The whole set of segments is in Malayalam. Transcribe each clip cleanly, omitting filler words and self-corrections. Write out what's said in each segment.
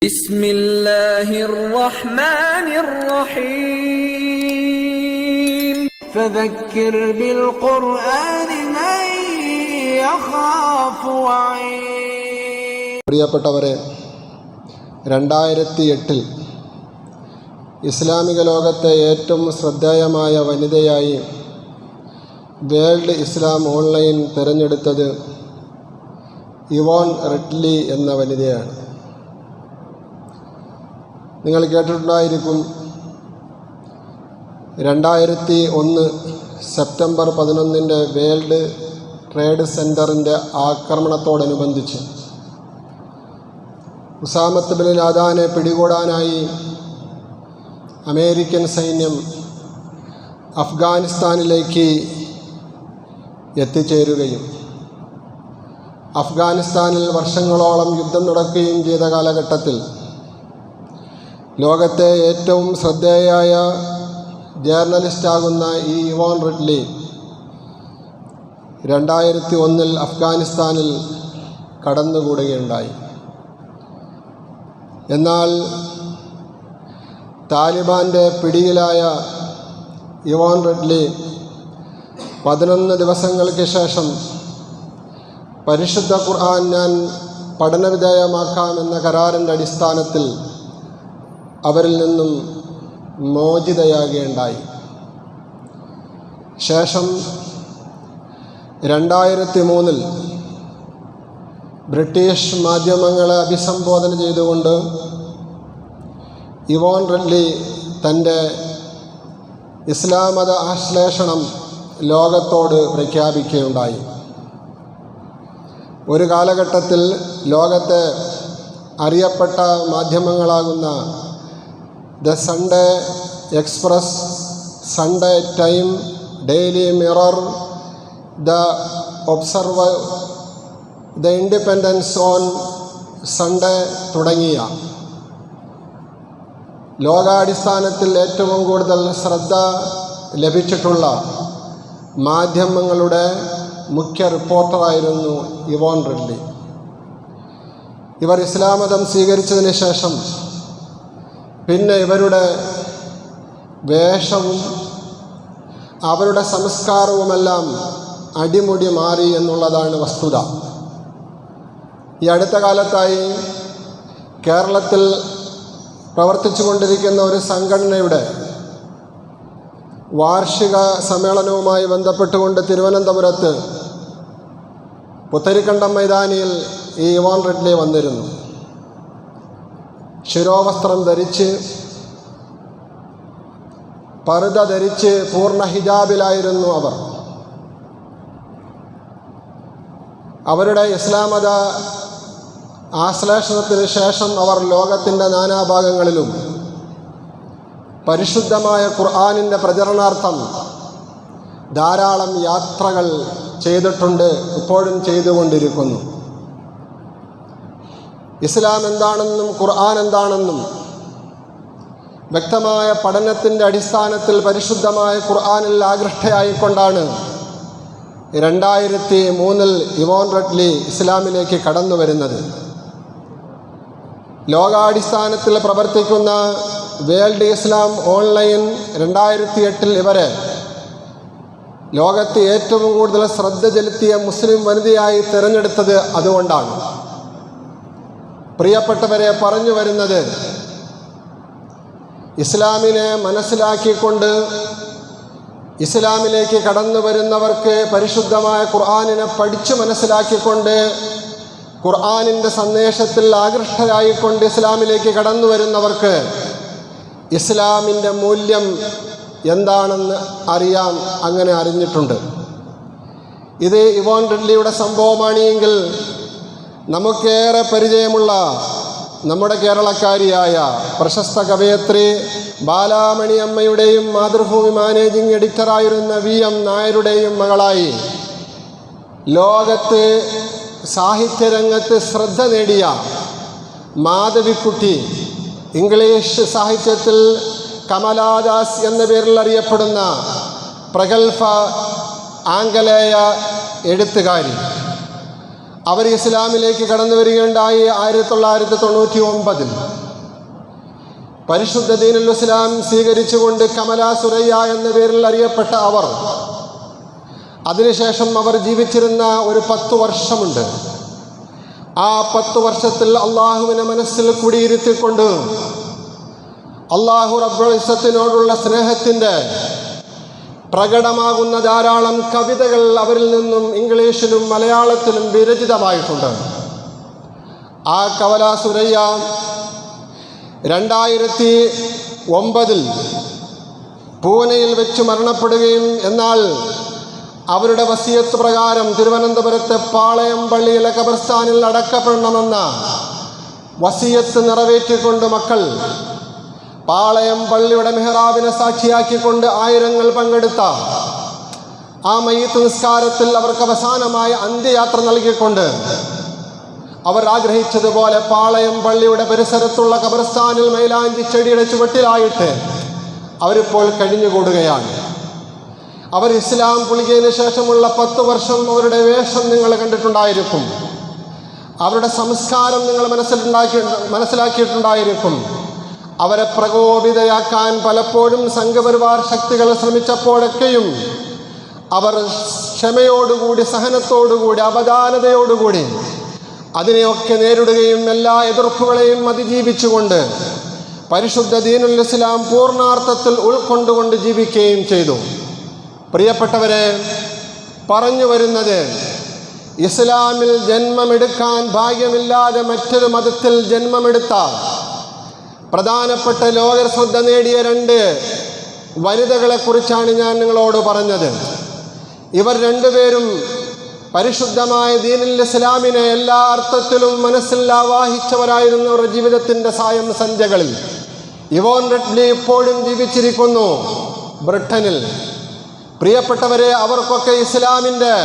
بسم الله الرحمن الرحيم فذكر بالقرآن من يخاف وعيد. പ്രിയപ്പെട്ടവരെ, 2008 ഇസ്ലാമിക ലോകത്തെ ഏറ്റവും ശ്രദ്ധേയമായ വനിതയായി വേൾഡ് ഇസ്ലാം ഓൺലൈൻ തിരഞ്ഞെടുത്തത് ഇവോൺ റിഡ്ലി എന്ന വനിതയാണ്. നിങ്ങൾ കേട്ടിട്ടുണ്ടായിരിക്കും, 2001 സെപ്റ്റംബർ 11 വേൾഡ് ട്രേഡ് സെൻറ്ററിൻ്റെ ആക്രമണത്തോടനുബന്ധിച്ച് ഉസാമത്ത് ബിൻ ലാദനെ പിടികൂടാനായി അമേരിക്കൻ സൈന്യം അഫ്ഗാനിസ്ഥാനിലേക്ക് എത്തിച്ചേരുകയും അഫ്ഗാനിസ്ഥാനിൽ വർഷങ്ങളോളം യുദ്ധം നടക്കുകയും ചെയ്ത കാലഘട്ടത്തിൽ ലോകത്തെ ഏറ്റവും ശ്രദ്ധേയയായ ജേർണലിസ്റ്റാകുന്ന ഈ ഇവോൺ റിഡ്ലി 2001 അഫ്ഗാനിസ്ഥാനിൽ കടന്നുകൂടുകയുണ്ടായി. എന്നാൽ താലിബാൻ്റെ പിടിയിലായ ഇവോൺ റിഡ്ലി 11 ദിവസങ്ങൾക്ക് ശേഷം പരിശുദ്ധ ഖുർആൻ ഞാൻ പഠനവിധേയമാക്കാമെന്ന കരാറിൻ്റെ അടിസ്ഥാനത്തിൽ അവരിൽ നിന്നും മോചിതയാകുകയുണ്ടായി. ശേഷം 2003 ബ്രിട്ടീഷ് മാധ്യമങ്ങളെ അഭിസംബോധന ചെയ്തുകൊണ്ട് ഇവോൺ റിഡ്ലി തൻ്റെ ഇസ്ലാം മത ആശ്ലേഷണം ലോകത്തോട് പ്രഖ്യാപിക്കുകയുണ്ടായി. ഒരു കാലഘട്ടത്തിൽ ലോകത്തെ അറിയപ്പെട്ട മാധ്യമങ്ങളാകുന്ന the Sunday Express, Sunday Time, Daily Mirror, the Observer, the Independence on Sunday തുടങ്ങിയ ലോകാടിസ്ഥാനത്തിൽ ഏറ്റവും കൂടുതൽ ശ്രദ്ധ ലഭിച്ചിട്ടുള്ള മാധ്യമങ്ങളുടെ മുഖ്യ റിപ്പോർട്ടറായിരുന്നു ഇവോൺ റിഡ്ലി. ഇവർ ഇസ്ലാം മതം സ്വീകരിച്ചതിന് ശേഷം പിന്നെ ഇവരുടെ വേഷവും അവരുടെ സംസ്കാരവുമെല്ലാം അടിമുടി മാറി എന്നുള്ളതാണ് വസ്തുത. ഈ അടുത്ത കാലത്തായി കേരളത്തിൽ പ്രവർത്തിച്ചു കൊണ്ടിരിക്കുന്ന ഒരു സംഘടനയുടെ വാർഷിക സമ്മേളനവുമായി ബന്ധപ്പെട്ടുകൊണ്ട് തിരുവനന്തപുരത്ത് പുത്തരിക്കണ്ടം മൈതാനിയിൽ ഈ ഇവോൺ റിഡ്ലി വന്നിരുന്നു. ശിരോവസ്ത്രം ധരിച്ച്, പർദ ധരിച്ച്, പൂർണ്ണ ഹിജാബിലായിരുന്നു അവർ. അവരുടെ ഇസ്ലാം മത ആശ്ലേഷണത്തിന് ശേഷം അവർ ലോകത്തിൻ്റെ നാനാഭാഗങ്ങളിലും പരിശുദ്ധമായ ഖുർആനിൻ്റെ പ്രചരണാർത്ഥം ധാരാളം യാത്രകൾ ചെയ്തിട്ടുണ്ട്, ഇപ്പോഴും ചെയ്തുകൊണ്ടിരിക്കുന്നു. ഇസ്ലാം എന്താണെന്നും ഖുർആൻ എന്താണെന്നും വ്യക്തമായ പഠനത്തിൻ്റെ അടിസ്ഥാനത്തിൽ പരിശുദ്ധമായ ഖുർആനിൽ ആകൃഷ്ടയായിക്കൊണ്ടാണ് 2003 ഇവോൺ റിഡ്ലി ഇസ്ലാമിലേക്ക് കടന്നു വരുന്നത്. ലോകാടിസ്ഥാനത്തിൽ പ്രവർത്തിക്കുന്ന വേൾഡ് ഇസ്ലാം ഓൺലൈൻ 2008 ഇവരെ ലോകത്ത് ഏറ്റവും കൂടുതൽ ശ്രദ്ധ ചെലുത്തിയ മുസ്ലിം വനിതയായി തിരഞ്ഞെടുത്തത് അതുകൊണ്ടാണ്. പ്രിയപ്പെട്ടവരെ, പറഞ്ഞു വരുന്നത്, ഇസ്ലാമിനെ മനസ്സിലാക്കിക്കൊണ്ട് ഇസ്ലാമിലേക്ക് കടന്നു വരുന്നവർക്ക് പരിശുദ്ധമായ ഖുർആനിനെ പഠിച്ചു മനസ്സിലാക്കിക്കൊണ്ട് ഖുർആനിൻ്റെ സന്ദേശത്തിൽ ആകൃഷ്ടരായിക്കൊണ്ട് ഇസ്ലാമിലേക്ക് കടന്നു വരുന്നവർക്ക് ഇസ്ലാമിൻ്റെ മൂല്യം എന്താണെന്ന് അറിയാം. അങ്ങനെ അറിഞ്ഞിട്ടുണ്ട്. ഇത് ഇവോൺ റിഡ്ലിയുടെ സംഭവമാണ് എങ്കിൽ നമുക്കേറെ പരിചയമുള്ള നമ്മുടെ കേരളക്കാരിയായ പ്രശസ്ത കവയത്രി ബാലാമണി അമ്മയുടെയും മാതൃഭൂമി മാനേജിംഗ് എഡിറ്ററായിരുന്ന VM നായരുടെയും മകളായി ലോകത്ത് സാഹിത്യരംഗത്ത് ശ്രദ്ധ നേടിയ മാധവിക്കുട്ടി, ഇംഗ്ലീഷ് സാഹിത്യത്തിൽ കമലാദാസ് എന്ന പേരിൽ അറിയപ്പെടുന്ന പ്രഗത്ഭ ആംഗലേയ എഴുത്തുകാരി, അവർ ഇസ്ലാമിലേക്ക് കടന്നു വരികയുണ്ടായി 1999. പരിശുദ്ധ ദീനുൽ ഇസ്ലാം സ്വീകരിച്ചുകൊണ്ട് കമല സുരയ്യ എന്ന പേരിൽ അറിയപ്പെട്ട അവർ, അതിനുശേഷം അവർ ജീവിച്ചിരുന്ന ഒരു 10 വർഷമുണ്ട്. ആ 10 വർഷത്തിൽ അള്ളാഹുവിനെ മനസ്സിൽ കുടിയിരുത്തിക്കൊണ്ട് അള്ളാഹു റബ്ബുൽ ഇസ്സത്തിനോടുള്ള സ്നേഹത്തിൻ്റെ പ്രകടമാകുന്ന ധാരാളം കവിതകൾ അവരിൽ നിന്നും ഇംഗ്ലീഷിലും മലയാളത്തിലും വിരചിതമായിട്ടുണ്ട്. ആ കമല സുരയ്യ 2009 പൂനെയിൽ വെച്ച് മരണപ്പെടുകയും എന്നാൽ അവരുടെ വസിയത്ത് പ്രകാരം തിരുവനന്തപുരത്തെ പാളയം പള്ളിയിലെ ഖബർസ്ഥാനിൽ അടക്കപ്പെടണമെന്ന വസിയത്ത് നിറവേറ്റിക്കൊണ്ട് മക്കൾ പാളയം പള്ളിയുടെ മെഹ്റാബിനെ സാക്ഷിയാക്കിക്കൊണ്ട് ആയിരങ്ങൾ പങ്കെടുത്ത ആ മയ്യിത്ത് നിസ്കാരത്തിൽ അവർക്ക് അവസാനമായ അന്ത്യയാത്ര നൽകിക്കൊണ്ട് അവർ ആഗ്രഹിച്ചതുപോലെ പാളയം പള്ളിയുടെ പരിസരത്തുള്ള ഖബർസ്ഥാനിൽ മൈലാഞ്ചി ചെടിയുടെ ചുവട്ടിലായിട്ട് അവരിപ്പോൾ കഴിഞ്ഞുകൂടുകയാണ്. അവർ ഇസ്ലാം പുളികതിന് ശേഷമുള്ള 10 വർഷം അവരുടെ വേഷം നിങ്ങൾ കണ്ടിട്ടുണ്ടായിരിക്കും. അവരുടെ സംസ്കാരം നിങ്ങൾ മനസ്സിലാക്കിയിട്ടുണ്ടായിരിക്കും. അവരെ പ്രകോപിതയാക്കാൻ പലപ്പോഴും സംഘപരിവാർ ശക്തികൾ ശ്രമിച്ചപ്പോഴൊക്കെയും അവർ ക്ഷമയോടുകൂടി, സഹനത്തോടുകൂടി, അവധാനതയോടുകൂടി അതിനെയൊക്കെ നേരിടുകയും എല്ലാ എതിർപ്പുകളെയും അതിജീവിച്ചുകൊണ്ട് പരിശുദ്ധ ദീനുൽ ഇസ്ലാം പൂർണ്ണാർത്ഥത്തിൽ ഉൾക്കൊണ്ടുകൊണ്ട് ജീവിക്കുകയും ചെയ്തു. പ്രിയപ്പെട്ടവരെ, പറഞ്ഞു വരുന്നത്, ഇസ്ലാമിൽ ജന്മമെടുക്കാൻ ഭാഗ്യമില്ലാതെ മറ്റൊരു മതത്തിൽ ജന്മമെടുത്ത പ്രധാനപ്പെട്ട ലോക ശ്രദ്ധ നേടിയ 2 വനിതകളെക്കുറിച്ചാണ് ഞാൻ നിങ്ങളോട് പറഞ്ഞത്. ഇവർ 2 പേരും പരിശുദ്ധമായ ദീനുൽ ഇസ്ലാമിനെ എല്ലാ അർത്ഥത്തിലും മനസ്സിൽ ആവാഹിച്ചവരായിരുന്നു. അവരുടെ ജീവിതത്തിൻ്റെ സായം സന്ധ്യകളിൽ. ഇവോൺ റെഡ്ലി ഇപ്പോഴും ജീവിച്ചിരിക്കുന്നു ബ്രിട്ടനിൽ. പ്രിയപ്പെട്ടവരെ, അവർക്കൊക്കെ ഇസ്ലാമിൻ്റെ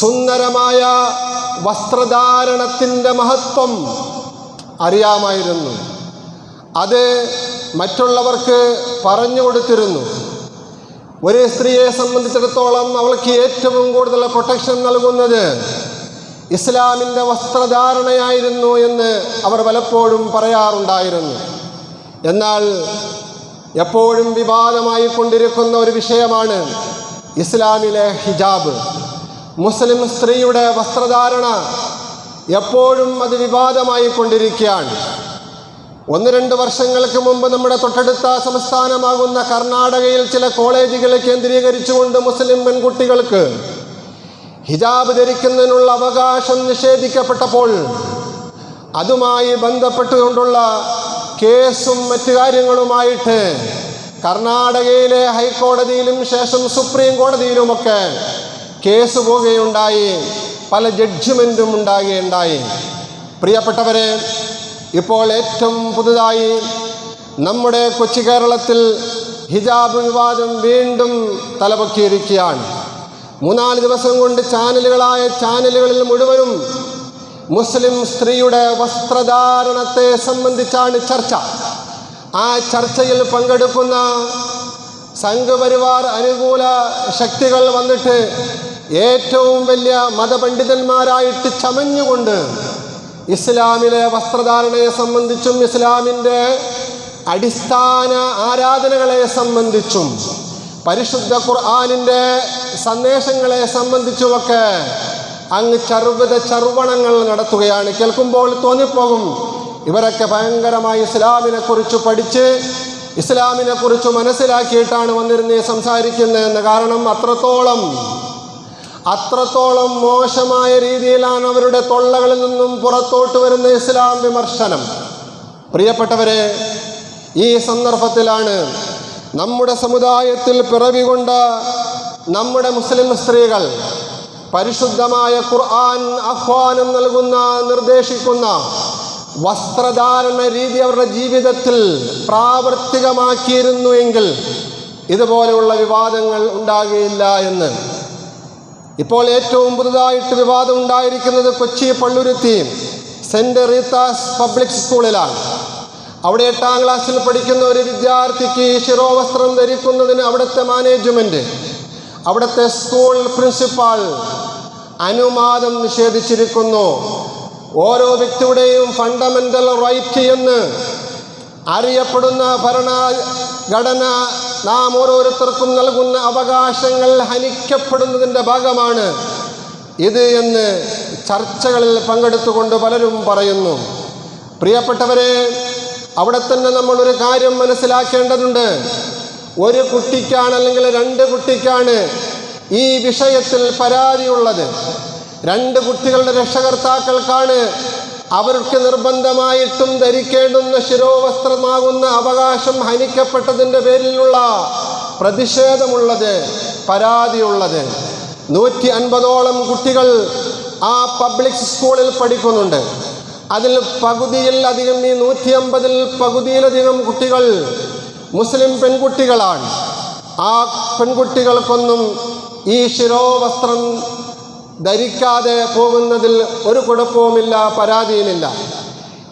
സുന്ദരമായ വസ്ത്രധാരണത്തിൻ്റെ മഹത്വം അറിയാമായിരുന്നു. അത് മറ്റുള്ളവർക്ക് പറഞ്ഞു കൊടുത്തിരുന്നു. ഒരു സ്ത്രീയെ സംബന്ധിച്ചിടത്തോളം അവൾക്ക് ഏറ്റവും കൂടുതൽ പ്രൊട്ടക്ഷൻ നൽകുന്നത് ഇസ്ലാമിൻ്റെ വസ്ത്രധാരണയായിരുന്നു എന്ന് അവർ പലപ്പോഴും പറയാറുണ്ടായിരുന്നു. എന്നാൽ എപ്പോഴും വിവാദമായി കൊണ്ടിരിക്കുന്ന ഒരു വിഷയമാണ് ഇസ്ലാമിലെ ഹിജാബ്. മുസ്ലിം സ്ത്രീയുടെ വസ്ത്രധാരണ എപ്പോഴും അത് വിവാദമായി കൊണ്ടിരിക്കുകയാണ്. 1-2 വർഷങ്ങൾക്ക് മുമ്പ് നമ്മുടെ തൊട്ടടുത്ത സംസ്ഥാനമാകുന്ന കർണാടകയിൽ ചില കോളേജുകളെ കേന്ദ്രീകരിച്ചുകൊണ്ട് മുസ്ലിം പെൺകുട്ടികൾക്ക് ഹിജാബ് ധരിക്കുന്നതിനുള്ള അവകാശം നിഷേധിക്കപ്പെട്ടപ്പോൾ അതുമായി ബന്ധപ്പെട്ടുകൊണ്ടുള്ള കേസും മറ്റു കാര്യങ്ങളുമായിട്ട് കർണാടകയിലെ ഹൈക്കോടതിയിലും ശേഷം സുപ്രീം കോടതിയിലുമൊക്കെ കേസ് പോവുകയുണ്ടായി. പല ജഡ്ജ്മെൻറ്റും ഉണ്ടാകുകയുണ്ടായി. പ്രിയപ്പെട്ടവരെ, ഇപ്പോൾ ഏറ്റവും പുതുതായി നമ്മുടെ കൊച്ചു കേരളത്തിൽ ഹിജാബ് വിവാദം വീണ്ടും തലപൊക്കിയിരിക്കുകയാണ്. 3-4 ദിവസം കൊണ്ട് ചാനലുകളിൽ മുഴുവനും മുസ്ലിം സ്ത്രീയുടെ വസ്ത്രധാരണത്തെ സംബന്ധിച്ചാണ് ചർച്ച. ആ ചർച്ചയിൽ പങ്കെടുക്കുന്ന സംഘപരിവാർ അനുകൂല ശക്തികൾ വന്നിട്ട് ഏറ്റവും വലിയ മതപണ്ഡിതന്മാരായിട്ട് ചമഞ്ഞുകൊണ്ട് ഇസ്ലാമിലെ വസ്ത്രധാരണയെ സംബന്ധിച്ചും ഇസ്ലാമിൻ്റെ അടിസ്ഥാന ആരാധനകളെ സംബന്ധിച്ചും പരിശുദ്ധ ഖുർആനിൻ്റെ സന്ദേശങ്ങളെ സംബന്ധിച്ചുമൊക്കെ അങ്ങ് ചർവണങ്ങൾ നടത്തുകയാണ്. കേൾക്കുമ്പോൾ തോന്നിപ്പോകും, ഇവരൊക്കെ ഭയങ്കരമായി ഇസ്ലാമിനെക്കുറിച്ച് പഠിച്ച് ഇസ്ലാമിനെക്കുറിച്ച് മനസ്സിലാക്കിയിട്ടാണ് വന്നിരുന്നേ സംസാരിക്കുന്നതെന്ന്. കാരണം അത്രത്തോളം മോശമായ രീതിയിലാണ് അവരുടെ തൊള്ളകളിൽ നിന്നും പുറത്തോട്ട് വരുന്ന ഇസ്ലാം വിമർശനം. പ്രിയപ്പെട്ടവരെ, ഈ സന്ദർഭത്തിലാണ് നമ്മുടെ സമുദായത്തിൽ പിറവികൊണ്ട നമ്മുടെ മുസ്ലിം സ്ത്രീകൾ പരിശുദ്ധമായ ഖുർആൻ ആഹ്വാനം നൽകുന്ന, നിർദ്ദേശിക്കുന്ന വസ്ത്രധാരണ രീതി അവരുടെ ജീവിതത്തിൽ പ്രാവർത്തികമാക്കിയിരുന്നുവെങ്കിൽ ഇതുപോലെയുള്ള വിവാദങ്ങൾ ഉണ്ടാകുകയില്ല എന്ന്. ഇപ്പോൾ ഏറ്റവും പുതുതായിട്ട് വിവാദം ഉണ്ടായിരിക്കുന്നത് Kochi Palluruthy saint Rita's public സ്കൂളിലാണ്. അവിടെ 8ാം ക്ലാസ്സിൽ പഠിക്കുന്ന ഒരു വിദ്യാർത്ഥിക്ക് ശിരോവസ്ത്രം ധരിക്കുന്നതിന് അവിടുത്തെ മാനേജ്മെൻറ്റ്, അവിടുത്തെ സ്കൂൾ പ്രിൻസിപ്പാൾ അനുവാദം നിഷേധിച്ചിരിക്കുന്നു. ഓരോ വ്യക്തിയുടെയും ഫണ്ടമെൻ്റൽ റൈറ്റ് എന്ന് അറിയപ്പെടുന്ന ഭരണഘടന നാം ഓരോരുത്തർക്കും നൽകുന്ന അവകാശങ്ങൾ ഹനിക്കപ്പെടുന്നതിൻ്റെ ഭാഗമാണ് ഇത് എന്ന് ചർച്ചകളിൽ പങ്കെടുത്തുകൊണ്ട് പലരും പറയുന്നു. പ്രിയപ്പെട്ടവരെ, അവിടെ തന്നെ നമ്മളൊരു കാര്യം മനസ്സിലാക്കേണ്ടതുണ്ട്. ഒരു കുട്ടിക്കാണ് അല്ലെങ്കിൽ 2 കുട്ടിക്കാണ് ഈ വിഷയത്തിൽ പരാതിയുള്ളത്. 2 കുട്ടികളുടെ രക്ഷകർത്താക്കൾക്കാണ് അവർക്ക് നിർബന്ധമായിട്ടും ധരിക്കേണ്ടുന്ന ശിരോവസ്ത്രമാകുന്ന അവകാശം ഹനിക്കപ്പെട്ടതിൻ്റെ പേരിലുള്ള പ്രതിഷേധമുള്ളത്, പരാതിയുള്ളത്. 150ഓളം കുട്ടികൾ ആ പബ്ലിക് സ്കൂളിൽ പഠിക്കുന്നുണ്ട്. അതിൽ പകുതിയിലധികം, ഈ 150-ൽ പകുതിയിലധികം കുട്ടികൾ മുസ്ലിം പെൺകുട്ടികളാണ്. ആ പെൺകുട്ടികൾക്കൊന്നും ഈ ശിരോവസ്ത്രം ധരിക്കാതെ പോകുന്നതിൽ ഒരു കുഴപ്പവുമില്ല, പരാതിയുമില്ല.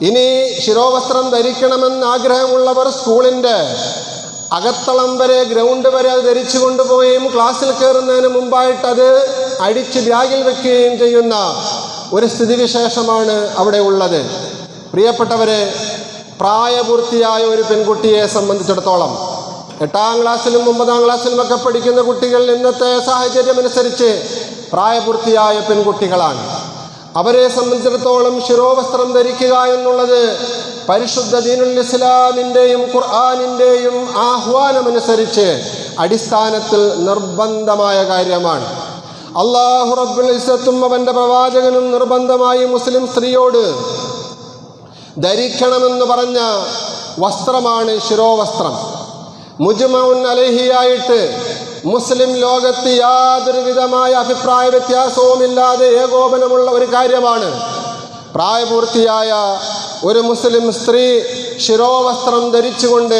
ഇനി ശിരോവസ്ത്രം ധരിക്കണമെന്ന് ആഗ്രഹമുള്ളവർ സ്കൂളിൻ്റെ അകത്തളം വരെ, ഗ്രൗണ്ട് വരെ അത് ധരിച്ചു കൊണ്ടുപോവുകയും ക്ലാസ്സിൽ കയറുന്നതിന് മുമ്പായിട്ട് അത് അടിച്ച് ബാഗിൽ വെക്കുകയും ചെയ്യുന്ന ഒരു സ്ഥിതിവിശേഷമാണ് അവിടെ ഉള്ളത്. പ്രിയപ്പെട്ടവരെ, പ്രായപൂർത്തിയായ ഒരു പെൺകുട്ടിയെ സംബന്ധിച്ചിടത്തോളം 8ാം ക്ലാസ്സിലും 9ാം ക്ലാസ്സിലുമൊക്കെ പഠിക്കുന്ന കുട്ടികൾ ഇന്നത്തെ സാഹചര്യം അനുസരിച്ച് പ്രായപൂർത്തിയായ പെൺകുട്ടികളാണ്. അവരെ സംബന്ധിച്ചിടത്തോളം ശിരോവസ്ത്രം ധരിക്കുക എന്നുള്ളത് പരിശുദ്ധ ദീനുൽ ഇസ്ലാമിൻ്റെയും ഖുർആനിൻ്റെയും ആഹ്വാനമനുസരിച്ച് അടിസ്ഥാനത്തിൽ നിർബന്ധമായ കാര്യമാണ്. അല്ലാഹു റബ്ബുൽ ഇസ്സത്തും അവൻ്റെ പ്രവാചകനും നിർബന്ധമായി മുസ്ലിം സ്ത്രീയോട് ധരിക്കണമെന്ന് പറഞ്ഞ വസ്ത്രമാണ് ശിരോവസ്ത്രം. മുജ്മഉൻ അലൈഹിയായിട്ട് മുസ്ലിം ലോകത്ത് യാതൊരു വിധമായ അഭിപ്രായ വ്യത്യാസവുമില്ലാതെ ഏകോപനമുള്ള ഒരു കാര്യമാണ്. പ്രായപൂർത്തിയായ ഒരു മുസ്ലിം സ്ത്രീ ശിരോവസ്ത്രം ധരിച്ചുകൊണ്ട്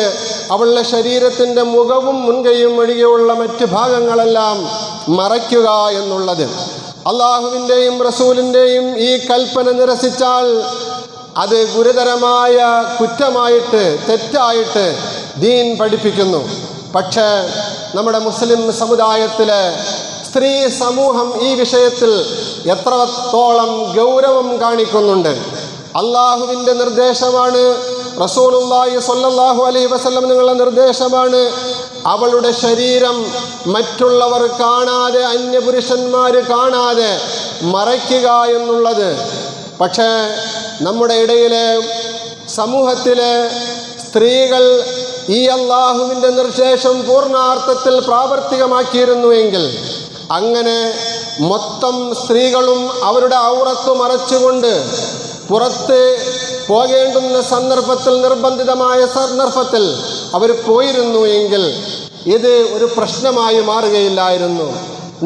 അവളുടെ ശരീരത്തിൻ്റെ മുഖവും മുൻകൈയും ഒഴികെയുള്ള മറ്റ് ഭാഗങ്ങളെല്ലാം മറയ്ക്കുക എന്നുള്ളത്. അള്ളാഹുവിൻ്റെയും റസൂലിൻ്റെയും ഈ കൽപ്പന നിരസിച്ചാൽ അത് ഗുരുതരമായ കുറ്റമായിട്ട്, തെറ്റായിട്ട് ദീൻ പഠിപ്പിക്കുന്നു. പക്ഷേ നമ്മുടെ മുസ്ലിം സമുദായത്തിലെ സ്ത്രീ സമൂഹം ഈ വിഷയത്തിൽ എത്രത്തോളം ഗൗരവം കാണിക്കുന്നുണ്ട്. അള്ളാഹുവിൻ്റെ നിർദ്ദേശമാണ്, റസൂലുള്ളാഹി സ്വല്ലല്ലാഹു അലൈഹി വസല്ലം നിങ്ങളുടെ നിർദ്ദേശമാണ് അവളുടെ ശരീരം മറ്റുള്ളവർ കാണാതെ, അന്യപുരുഷന്മാർ കാണാതെ മറയ്ക്കുക എന്നുള്ളത്. പക്ഷേ നമ്മുടെ ഇടയിലെ സമൂഹത്തിലെ സ്ത്രീകൾ ഈ അള്ളാഹുവിൻ്റെ നിർദ്ദേശം പൂർണ്ണാർത്ഥത്തിൽ പ്രാവർത്തികമാക്കിയിരുന്നുവെങ്കിൽ, അങ്ങനെ മൊത്തം സ്ത്രീകളും അവരുടെ ഔറത്ത് മറച്ചുകൊണ്ട് പുറത്ത് പോകേണ്ടുന്ന സന്ദർഭത്തിൽ, നിർബന്ധിതമായ സന്ദർഭത്തിൽ അവർ പോയിരുന്നു എങ്കിൽ ഇത് ഒരു പ്രശ്നമായി മാറുകയില്ലായിരുന്നു.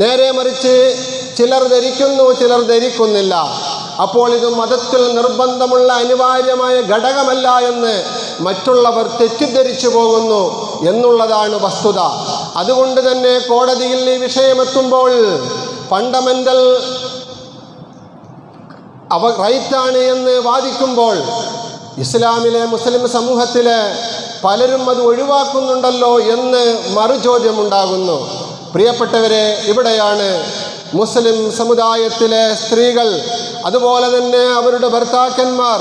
നേരെ മറിച്ച് ചിലർ ധരിക്കുന്നു, ചിലർ ധരിക്കുന്നില്ല. അപ്പോൾ ഇത് മതത്തിൽ നിർബന്ധമുള്ള അനിവാര്യമായ ഘടകമല്ല എന്ന് മറ്റുള്ളവർ തെറ്റിദ്ധരിച്ചു പോകുന്നു എന്നുള്ളതാണ് വസ്തുത. അതുകൊണ്ട് തന്നെ കോടതിയിൽ ഈ വിഷയമെത്തുമ്പോൾ ഫണ്ടമെൻ്റൽ റൈറ്റാണ് എന്ന് വാദിക്കുമ്പോൾ ഇസ്ലാമിലെ മുസ്ലിം സമൂഹത്തിലെ പലരും അത് ഒഴിവാക്കുന്നുണ്ടല്ലോ എന്ന് മറുചോദ്യമുണ്ടാകുന്നു. പ്രിയപ്പെട്ടവരെ, ഇവിടെയാണ് മുസ്ലിം സമുദായത്തിലെ സ്ത്രീകൾ, അതുപോലെ തന്നെ അവരുടെ ഭർത്താക്കന്മാർ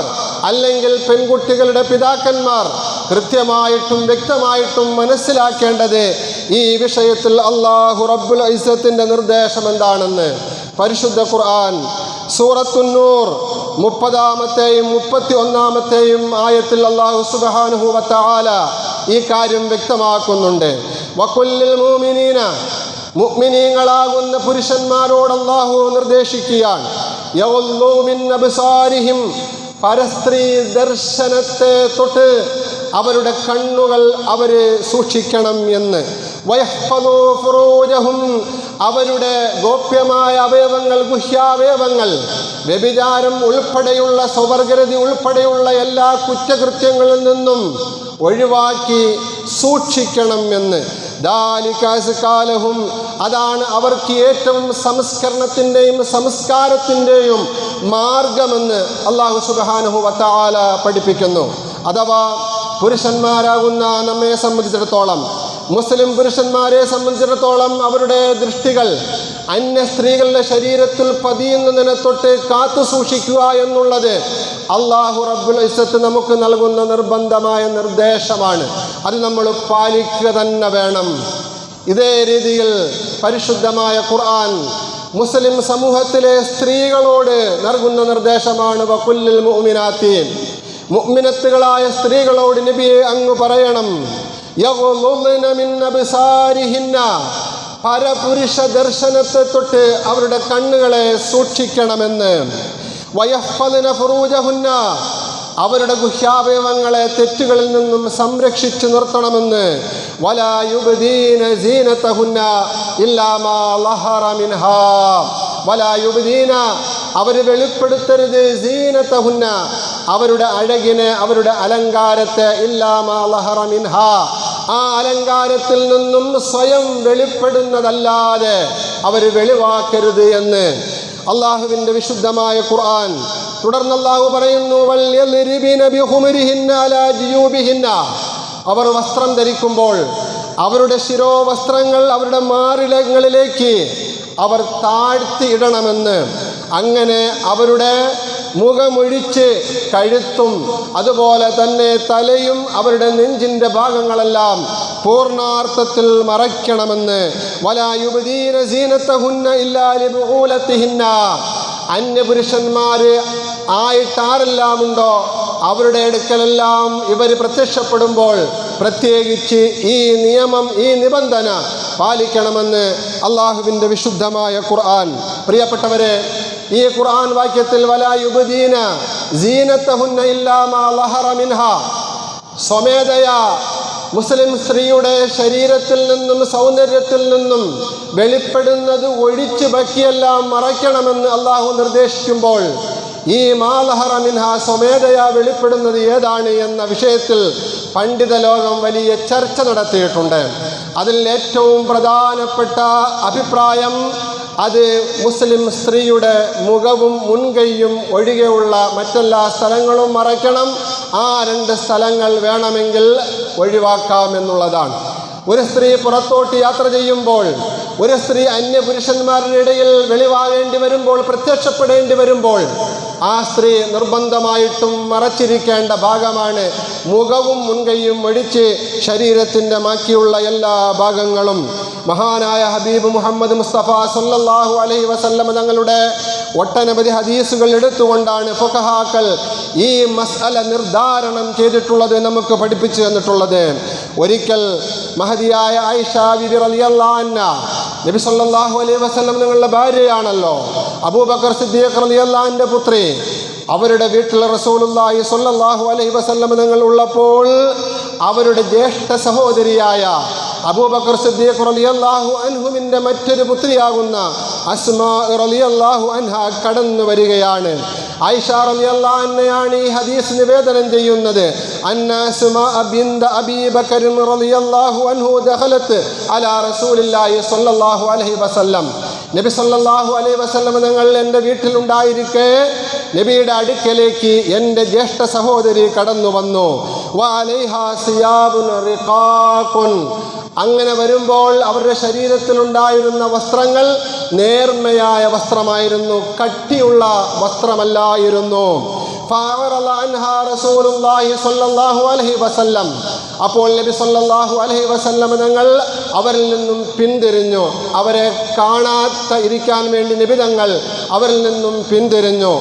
അല്ലെങ്കിൽ പെൺകുട്ടികളുടെ പിതാക്കന്മാർ കൃത്യമായിട്ടും വ്യക്തമായിട്ടും മനസ്സിലാക്കേണ്ടത് ഈ വിഷയത്തിൽ അല്ലാഹു റബ്ബുൽ ഇസ്സത്തിൻ്റെ നിർദ്ദേശം എന്താണെന്ന്. പരിശുദ്ധ ഖുർആൻ സൂറത്തുൻ നൂർ 30-ാമത്തെയും 31-ാമത്തെയും ആയത്തിൽ അല്ലാഹു സുബ്ഹാനഹു വ തആല ഈ കാര്യം വ്യക്തമാക്കുന്നുണ്ട്. വഖുല്ലിൽ മുഅ്മിനീന, മുഅ്മിനീങ്ങളാകുന്ന പുരുഷന്മാരോട് അല്ലാഹു നിർദ്ദേശിക്കുകയാണ്, യഗ്ളൂ മിൻ അബ്സാരിഹിം, പരസ്ത്രീ ദർശനത്തെ തൊട്ട് അവരുടെ കണ്ണുകൾ അവർ സൂക്ഷിക്കണം എന്ന്. വയഹ്ഫളൂ ഫുറൂജഹും, അവരുടെ ഗോപ്യമായ അവയവങ്ങൾ, ഗുഹ്യാവയവങ്ങൾ, വ്യഭിചാരം ഉൾപ്പെടെയുള്ള, സ്വവർഗരതി ഉൾപ്പെടെയുള്ള എല്ലാ കുറ്റകൃത്യങ്ങളിൽ നിന്നും ഒഴിവാക്കി സൂക്ഷിക്കണം എന്ന്. ദാലിക അസ്കാലഹും, അതാണ് അവർക്ക് ഏറ്റവും സംസ്കരണത്തിൻ്റെയും സംസ്കാരത്തിൻ്റെയും മാർഗമെന്ന് അല്ലാഹു സുബ്ഹാനഹു വ തആല പഠിപ്പിക്കുന്നു. അഥവാ പുരുഷന്മാരാകുന്ന നമ്മെ സംബന്ധിച്ചിടത്തോളം, മുസ്ലിം പുരുഷന്മാരെ സംബന്ധിച്ചിടത്തോളം അവരുടെ ദൃഷ്ടികൾ, അന്യ സ്ത്രീകളുടെ ശരീരത്തിൽ പതിയുന്നതിനെ തൊട്ട് കാത്തു സൂക്ഷിക്കുക എന്നുള്ളത് അല്ലാഹു റബ്ബുൽ ഇസ്സത്ത് നമുക്ക് നൽകുന്ന നിർബന്ധമായ നിർദ്ദേശമാണ്. അത് നമ്മൾ പാലിക്കുക തന്നെ വേണം. ഇതേ രീതിയിൽ പരിശുദ്ധമായ ഖുർആൻ മുസ്ലിം സമൂഹത്തിലെ സ്ത്രീകളോട് നൽകുന്ന നിർദ്ദേശമാണ്. വഖുല്ലിൽ മുഅ്മിനാത്തി, മുഅ്മിനത്തുകളായ സ്ത്രീകളോട് നബിയെ അങ്ങ് പറയണം, യഗ്ളുദ്ന മിൻ അബ്സാരിഹിന്ന, പരപുരുഷ ദർശനത്തെ തൊട്ട് അവരുടെ കണ്ണുകളെ സൂക്ഷിക്കണമെന്ന്. വയഹ്ഫദ്ന ഫുറൂജഹുന്ന, അവരുടെ ഗുഹ്യാവയവങ്ങളെ തെറ്റുകളിൽ നിന്നും സംരക്ഷിച്ചു നിർത്തണമെന്ന്. വലാ യുബ്ദീന സീനതഹുന്ന ഇല്ലാ മാ ലഹറ മിൻഹാ, വലാ യുബ്ദീന, അവർ വെളിപ്പെടുത്തരുത്, സീനതഹുന്ന, അവരുടെ അഴകിനെ, അവരുടെ അലങ്കാരത്തെ, ഇല്ലാ മാ ലഹറ മിൻഹാ, ആ അലങ്കാരത്തിൽ നിന്നും സ്വയം വെളിപ്പെടുന്നതല്ലാതെ അവർ വെളിവാക്കരുത് എന്ന് അള്ളാഹുവിൻ്റെ വിശുദ്ധമായ ഖുർആൻ. തുടർന്ന് അല്ലാഹു പറയുന്നു, വൽയദ്രിബിന ബിഖുമരിഹിന്ന അലാ ജിയൂബിഹിന്ന, അവർ വസ്ത്രം ധരിക്കുമ്പോൾ അവരുടെ ശിരോവസ്ത്രങ്ങൾ അവരുടെ മാറിടങ്ങളിലേക്ക് അവർ താഴ്ത്തി ഇടണമെന്ന്. അങ്ങനെ അവരുടെ മുഖമൊഴിച്ച് കഴുത്തും അതുപോലെ തന്നെ തലയും അവരുടെ നെഞ്ചിൻ്റെ ഭാഗങ്ങളെല്ലാം പൂർണ്ണാർത്ഥത്തിൽ മറയ്ക്കണമെന്ന്. വലാ യുബ്ദീന സീനതഹുന്ന ഇല്ലാ ലിബുഊലത്തിഹിന്ന, അന്യപുരുഷന്മാർ ആയിട്ടാരെല്ലാം ഉണ്ടോ അവരുടെ അടുക്കലെല്ലാം ഇവർ പ്രത്യക്ഷപ്പെടുമ്പോൾ പ്രത്യേകിച്ച് ഈ നിയമം, ഈ നിബന്ധന പാലിക്കണമെന്ന് അള്ളാഹുവിൻ്റെ വിശുദ്ധമായ ഖുർആൻ. പ്രിയപ്പെട്ടവരെ, ഈ ഖുർആൻ വാക്യത്തിൽ വലാ യുബ്ദീന സീനതഹുന്ന ഇല്ലാ മാ ലഹറ മിൻഹാ, സ്വമേധയാ മുസ്ലിം സ്ത്രീയുടെ ശരീരത്തിൽ നിന്നും സൗന്ദര്യത്തിൽ നിന്നും വെളിപ്പെടുന്നത് ഒഴിച്ച് ബാക്കിയെല്ലാം മറയ്ക്കണമെന്ന് അള്ളാഹു നിർദ്ദേശിക്കുമ്പോൾ ഈ മാ ലഹറ മിൻഹാ, സ്വമേധയാ വെളിപ്പെടുന്നത് ഏതാണ് എന്ന വിഷയത്തിൽ പണ്ഡിത ലോകം വലിയ ചർച്ച നടത്തിയിട്ടുണ്ട്. അതിൽ ഏറ്റവും പ്രധാനപ്പെട്ട അഭിപ്രായം അത് മുസ്ലിം സ്ത്രീയുടെ മുഖവും മുൻകൈയും ഒഴികെയുള്ള മറ്റെല്ലാ സ്ഥലങ്ങളും മറയ്ക്കണം. ആ 2 സ്ഥലങ്ങൾ വേണമെങ്കിൽ ഒഴിവാക്കാമെന്നുള്ളതാണ്. ഒരു സ്ത്രീ പുറത്തോട്ട് യാത്ര ചെയ്യുമ്പോൾ, ഒരു സ്ത്രീ അന്യപുരുഷന്മാരുടെ ഇടയിൽ വെളിവാകേണ്ടി വരുമ്പോൾ, പ്രത്യക്ഷപ്പെടേണ്ടി വരുമ്പോൾ ആ സ്ത്രീ നിർബന്ധമായിട്ടും മറച്ചിരിക്കേണ്ട ഭാഗമാണ് മുഖവും മുൻകൈയും ഒഴിച്ച് ശരീരത്തിൻ്റെ ബാക്കിയുള്ള എല്ലാ ഭാഗങ്ങളും. മഹാനായ ഹബീബ് മുഹമ്മദ് മുസ്തഫ സല്ലല്ലാഹു അലൈഹി വസല്ലം തങ്ങളുടെ ഒട്ടനവധി ഹദീസുകൾ എടുത്തുകൊണ്ടാണ് ഫുഖഹാക്കൾ ഈ മസ്അല നിർദ്ധാരണം ചെയ്തിട്ടുള്ളത്, നമുക്ക് പഠിപ്പിച്ചു തന്നിട്ടുള്ളത്. ഒരിക്കൽ മഹദിയായ ആയിഷ ബിബി റളിയല്ലാഹു അൻഹ, നബി സല്ലല്ലാഹു അലൈഹി വസല്ലം നിങ്ങളുടെ ഭാര്യയാണല്ലോ, അബൂബക്കർ സിദ്ദീഖ് റളിയല്ലാഹു അൻഹുവിൻ്റെ പുത്രി, അവരുടെ വീട്ടിൽ റസൂലുള്ളാഹി സ്വല്ലല്ലാഹു അലൈഹി വസല്ലം നിങ്ങൾ ഉള്ളപ്പോൾ അവരുടെ ജ്യേഷ്ഠ സഹോദരിയായ അബൂബക്കർ സിദ്ദീഖ് റളിയല്ലാഹു അൻഹുവിൻ്റെ മറ്റൊരു പുത്രിയാകുന്ന അസ്മാ റളിയല്ലാഹു അൻഹ കടന്നു വരികയാണ്. ആയിഷ റളിയല്ലാഹു അൻഹയാണ് ഈ ഹദീസ് നിവേദനം ചെയ്യുന്നത്. അന്ന അസ്മാ ബിൻത് അബീ ബക്കർ റളിയല്ലാഹു അൻഹു ദഖലത്ത് അലാ റസൂലില്ലാഹി സ്വല്ലല്ലാഹു അലൈഹി വസല്ലം, നബി സല്ലല്ലാഹു അലൈഹി വസല്ലം തങ്ങൾ എൻ്റെ വീട്ടിലുണ്ടായിരിക്കെ നബിയുടെ അടുക്കലേക്ക് എൻ്റെ ജ്യേഷ്ഠ സഹോദരി കടന്നു വന്നു. വഅലൈഹാ സിയാബുൻ റിഖാഖുൻ, അങ്ങനെ വരുമ്പോൾ അവരുടെ ശരീരത്തിലുണ്ടായിരുന്ന വസ്ത്രങ്ങൾ നേർമയായ വസ്ത്രമായിരുന്നു, കട്ടിയുള്ള വസ്ത്രമല്ലായിരുന്നു. അപ്പോൾ നബി സല്ലല്ലാഹു അലൈഹി വസല്ലം തങ്ങൾ അവരിൽ നിന്നും പിന്തിരിഞ്ഞു. അവരെ കാണാത്ത ഇരിക്കാൻ വേണ്ടി നബി തങ്ങൾ അവരിൽ നിന്നും പിന്തിരിഞ്ഞു.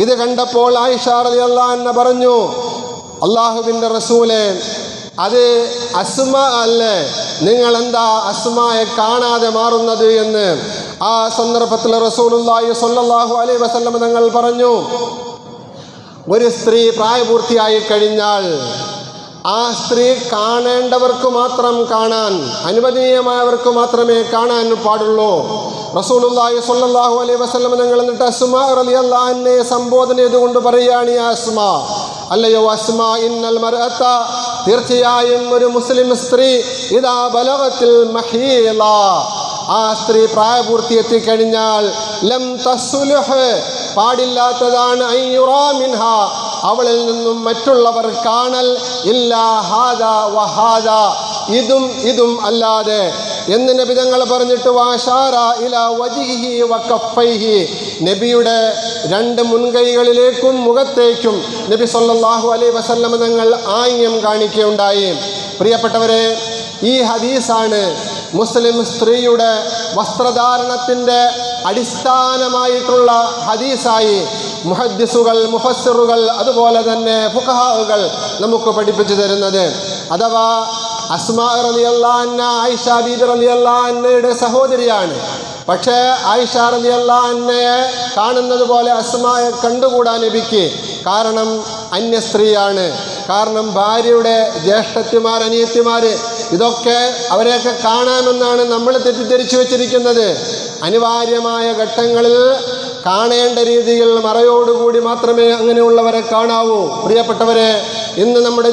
ഇത് കണ്ടപ്പോൾ ആയിഷ റളിയല്ലാഹു അൻഹ പറഞ്ഞു, അള്ളാഹുവിൻ്റെ റസൂലേ, അത് അസ്മ അല്ലേ, നിങ്ങൾ എന്താ അസ്മയെ കാണാതെ മാറുന്നത് എന്ന്. ആ സന്ദർഭത്തിൽ റസൂലുള്ളാഹി സ്വല്ലല്ലാഹു അലൈഹി വസല്ലം തങ്ങൾ പറഞ്ഞു, ഒരു സ്ത്രീ പ്രായപൂർത്തിയായി കഴിഞ്ഞാൽ ആ സ്ത്രീ കാണേണ്ടവർക്ക് മാത്രം കാണാൻ, അനുവദനീയമായവർക്ക് മാത്രമേ കാണാൻ പാടുള്ളൂ. റസൂലുള്ളാഹി സ്വല്ലല്ലാഹു അലൈഹി വസല്ലം തങ്ങൾ എന്നിട്ട് അസ്മാ റളിയല്ലാഹു അൻഹയെ സംബോധന ചെയ്തുകൊണ്ട് പറയുകയാണ്, യാ അസ്മാ, അല്ലയോ അസ്മാ, ഇന്നൽ മർഅത, തീർച്ചയായും ഒരു മുസ്ലിം സ്ത്രീ ഇദാ ബലഗത്തിൽ മഹീള, ആ സ്ത്രീ പ്രായപൂർത്തി എത്തിക്കഴിഞ്ഞാൽ ലം തസ്ലുഹ്, പാടില്ലാത്തതാണ് അയ്യുറാ മിൻഹ, അവളിൽ നിന്നും മറ്റുള്ളവർ കാണൽ, ഇല്ലാ ഹാദാ വഹാദാ, ഇതും അല്ലാതെ, എന്ന് നബി തങ്ങൾ പറഞ്ഞിട്ട് വാഷാര ഇലാ വജിഹിഹി വകഫൈഹി, നബിയുടെ രണ്ട് മുൻകൈകളിലേക്കും മുഖത്തേക്കും നബി സല്ലല്ലാഹു അലൈഹി വസല്ലം തങ്ങൾ ആംഗ്യം കാണിക്കുകയുണ്ടായി. പ്രിയപ്പെട്ടവരെ, ഈ ഹദീസാണ് മുസ്ലിം സ്ത്രീയുടെ വസ്ത്രധാരണത്തിൻ്റെ അടിസ്ഥാനമായിട്ടുള്ള ഹദീസായി മുഹദ്ദിസുകൾ, മുഫസ്സിറുകൾ, അതുപോലെ തന്നെ ഫുഖഹാകൾ നമുക്ക് പഠിപ്പിച്ചു തരുന്നത്. അഥവാ അസ്മാ റളിയല്ലാഹു അൻഹ ആയിഷ ബീബി റളിയല്ലാഹു അൻഹയുടെ സഹോദരിയാണ്. പക്ഷേ ആയിഷ റളിയല്ലാഹു അൻഹയെ കാണുന്നത് പോലെ അസ്മായെ കണ്ടുകൂടാ നബിക്ക്. കാരണം അന്യ സ്ത്രീയാണ്. കാരണം ഭാര്യയുടെ ജ്യേഷ്ഠത്തിമാർ, അനിയത്തിമാർ, ഇതൊക്കെ അവരെയൊക്കെ കാണാമെന്നാണ് നമ്മൾ തെറ്റിദ്ധരിച്ചു വച്ചിരിക്കുന്നത്. അനിവാര്യമായ ഘട്ടങ്ങളിൽ കാണേണ്ട രീതിയിൽ മറയോടുകൂടി മാത്രമേ അങ്ങനെയുള്ളവരെ കാണാവൂ. പ്രിയപ്പെട്ടവരെ, ഇന്ന് നമ്മുടെ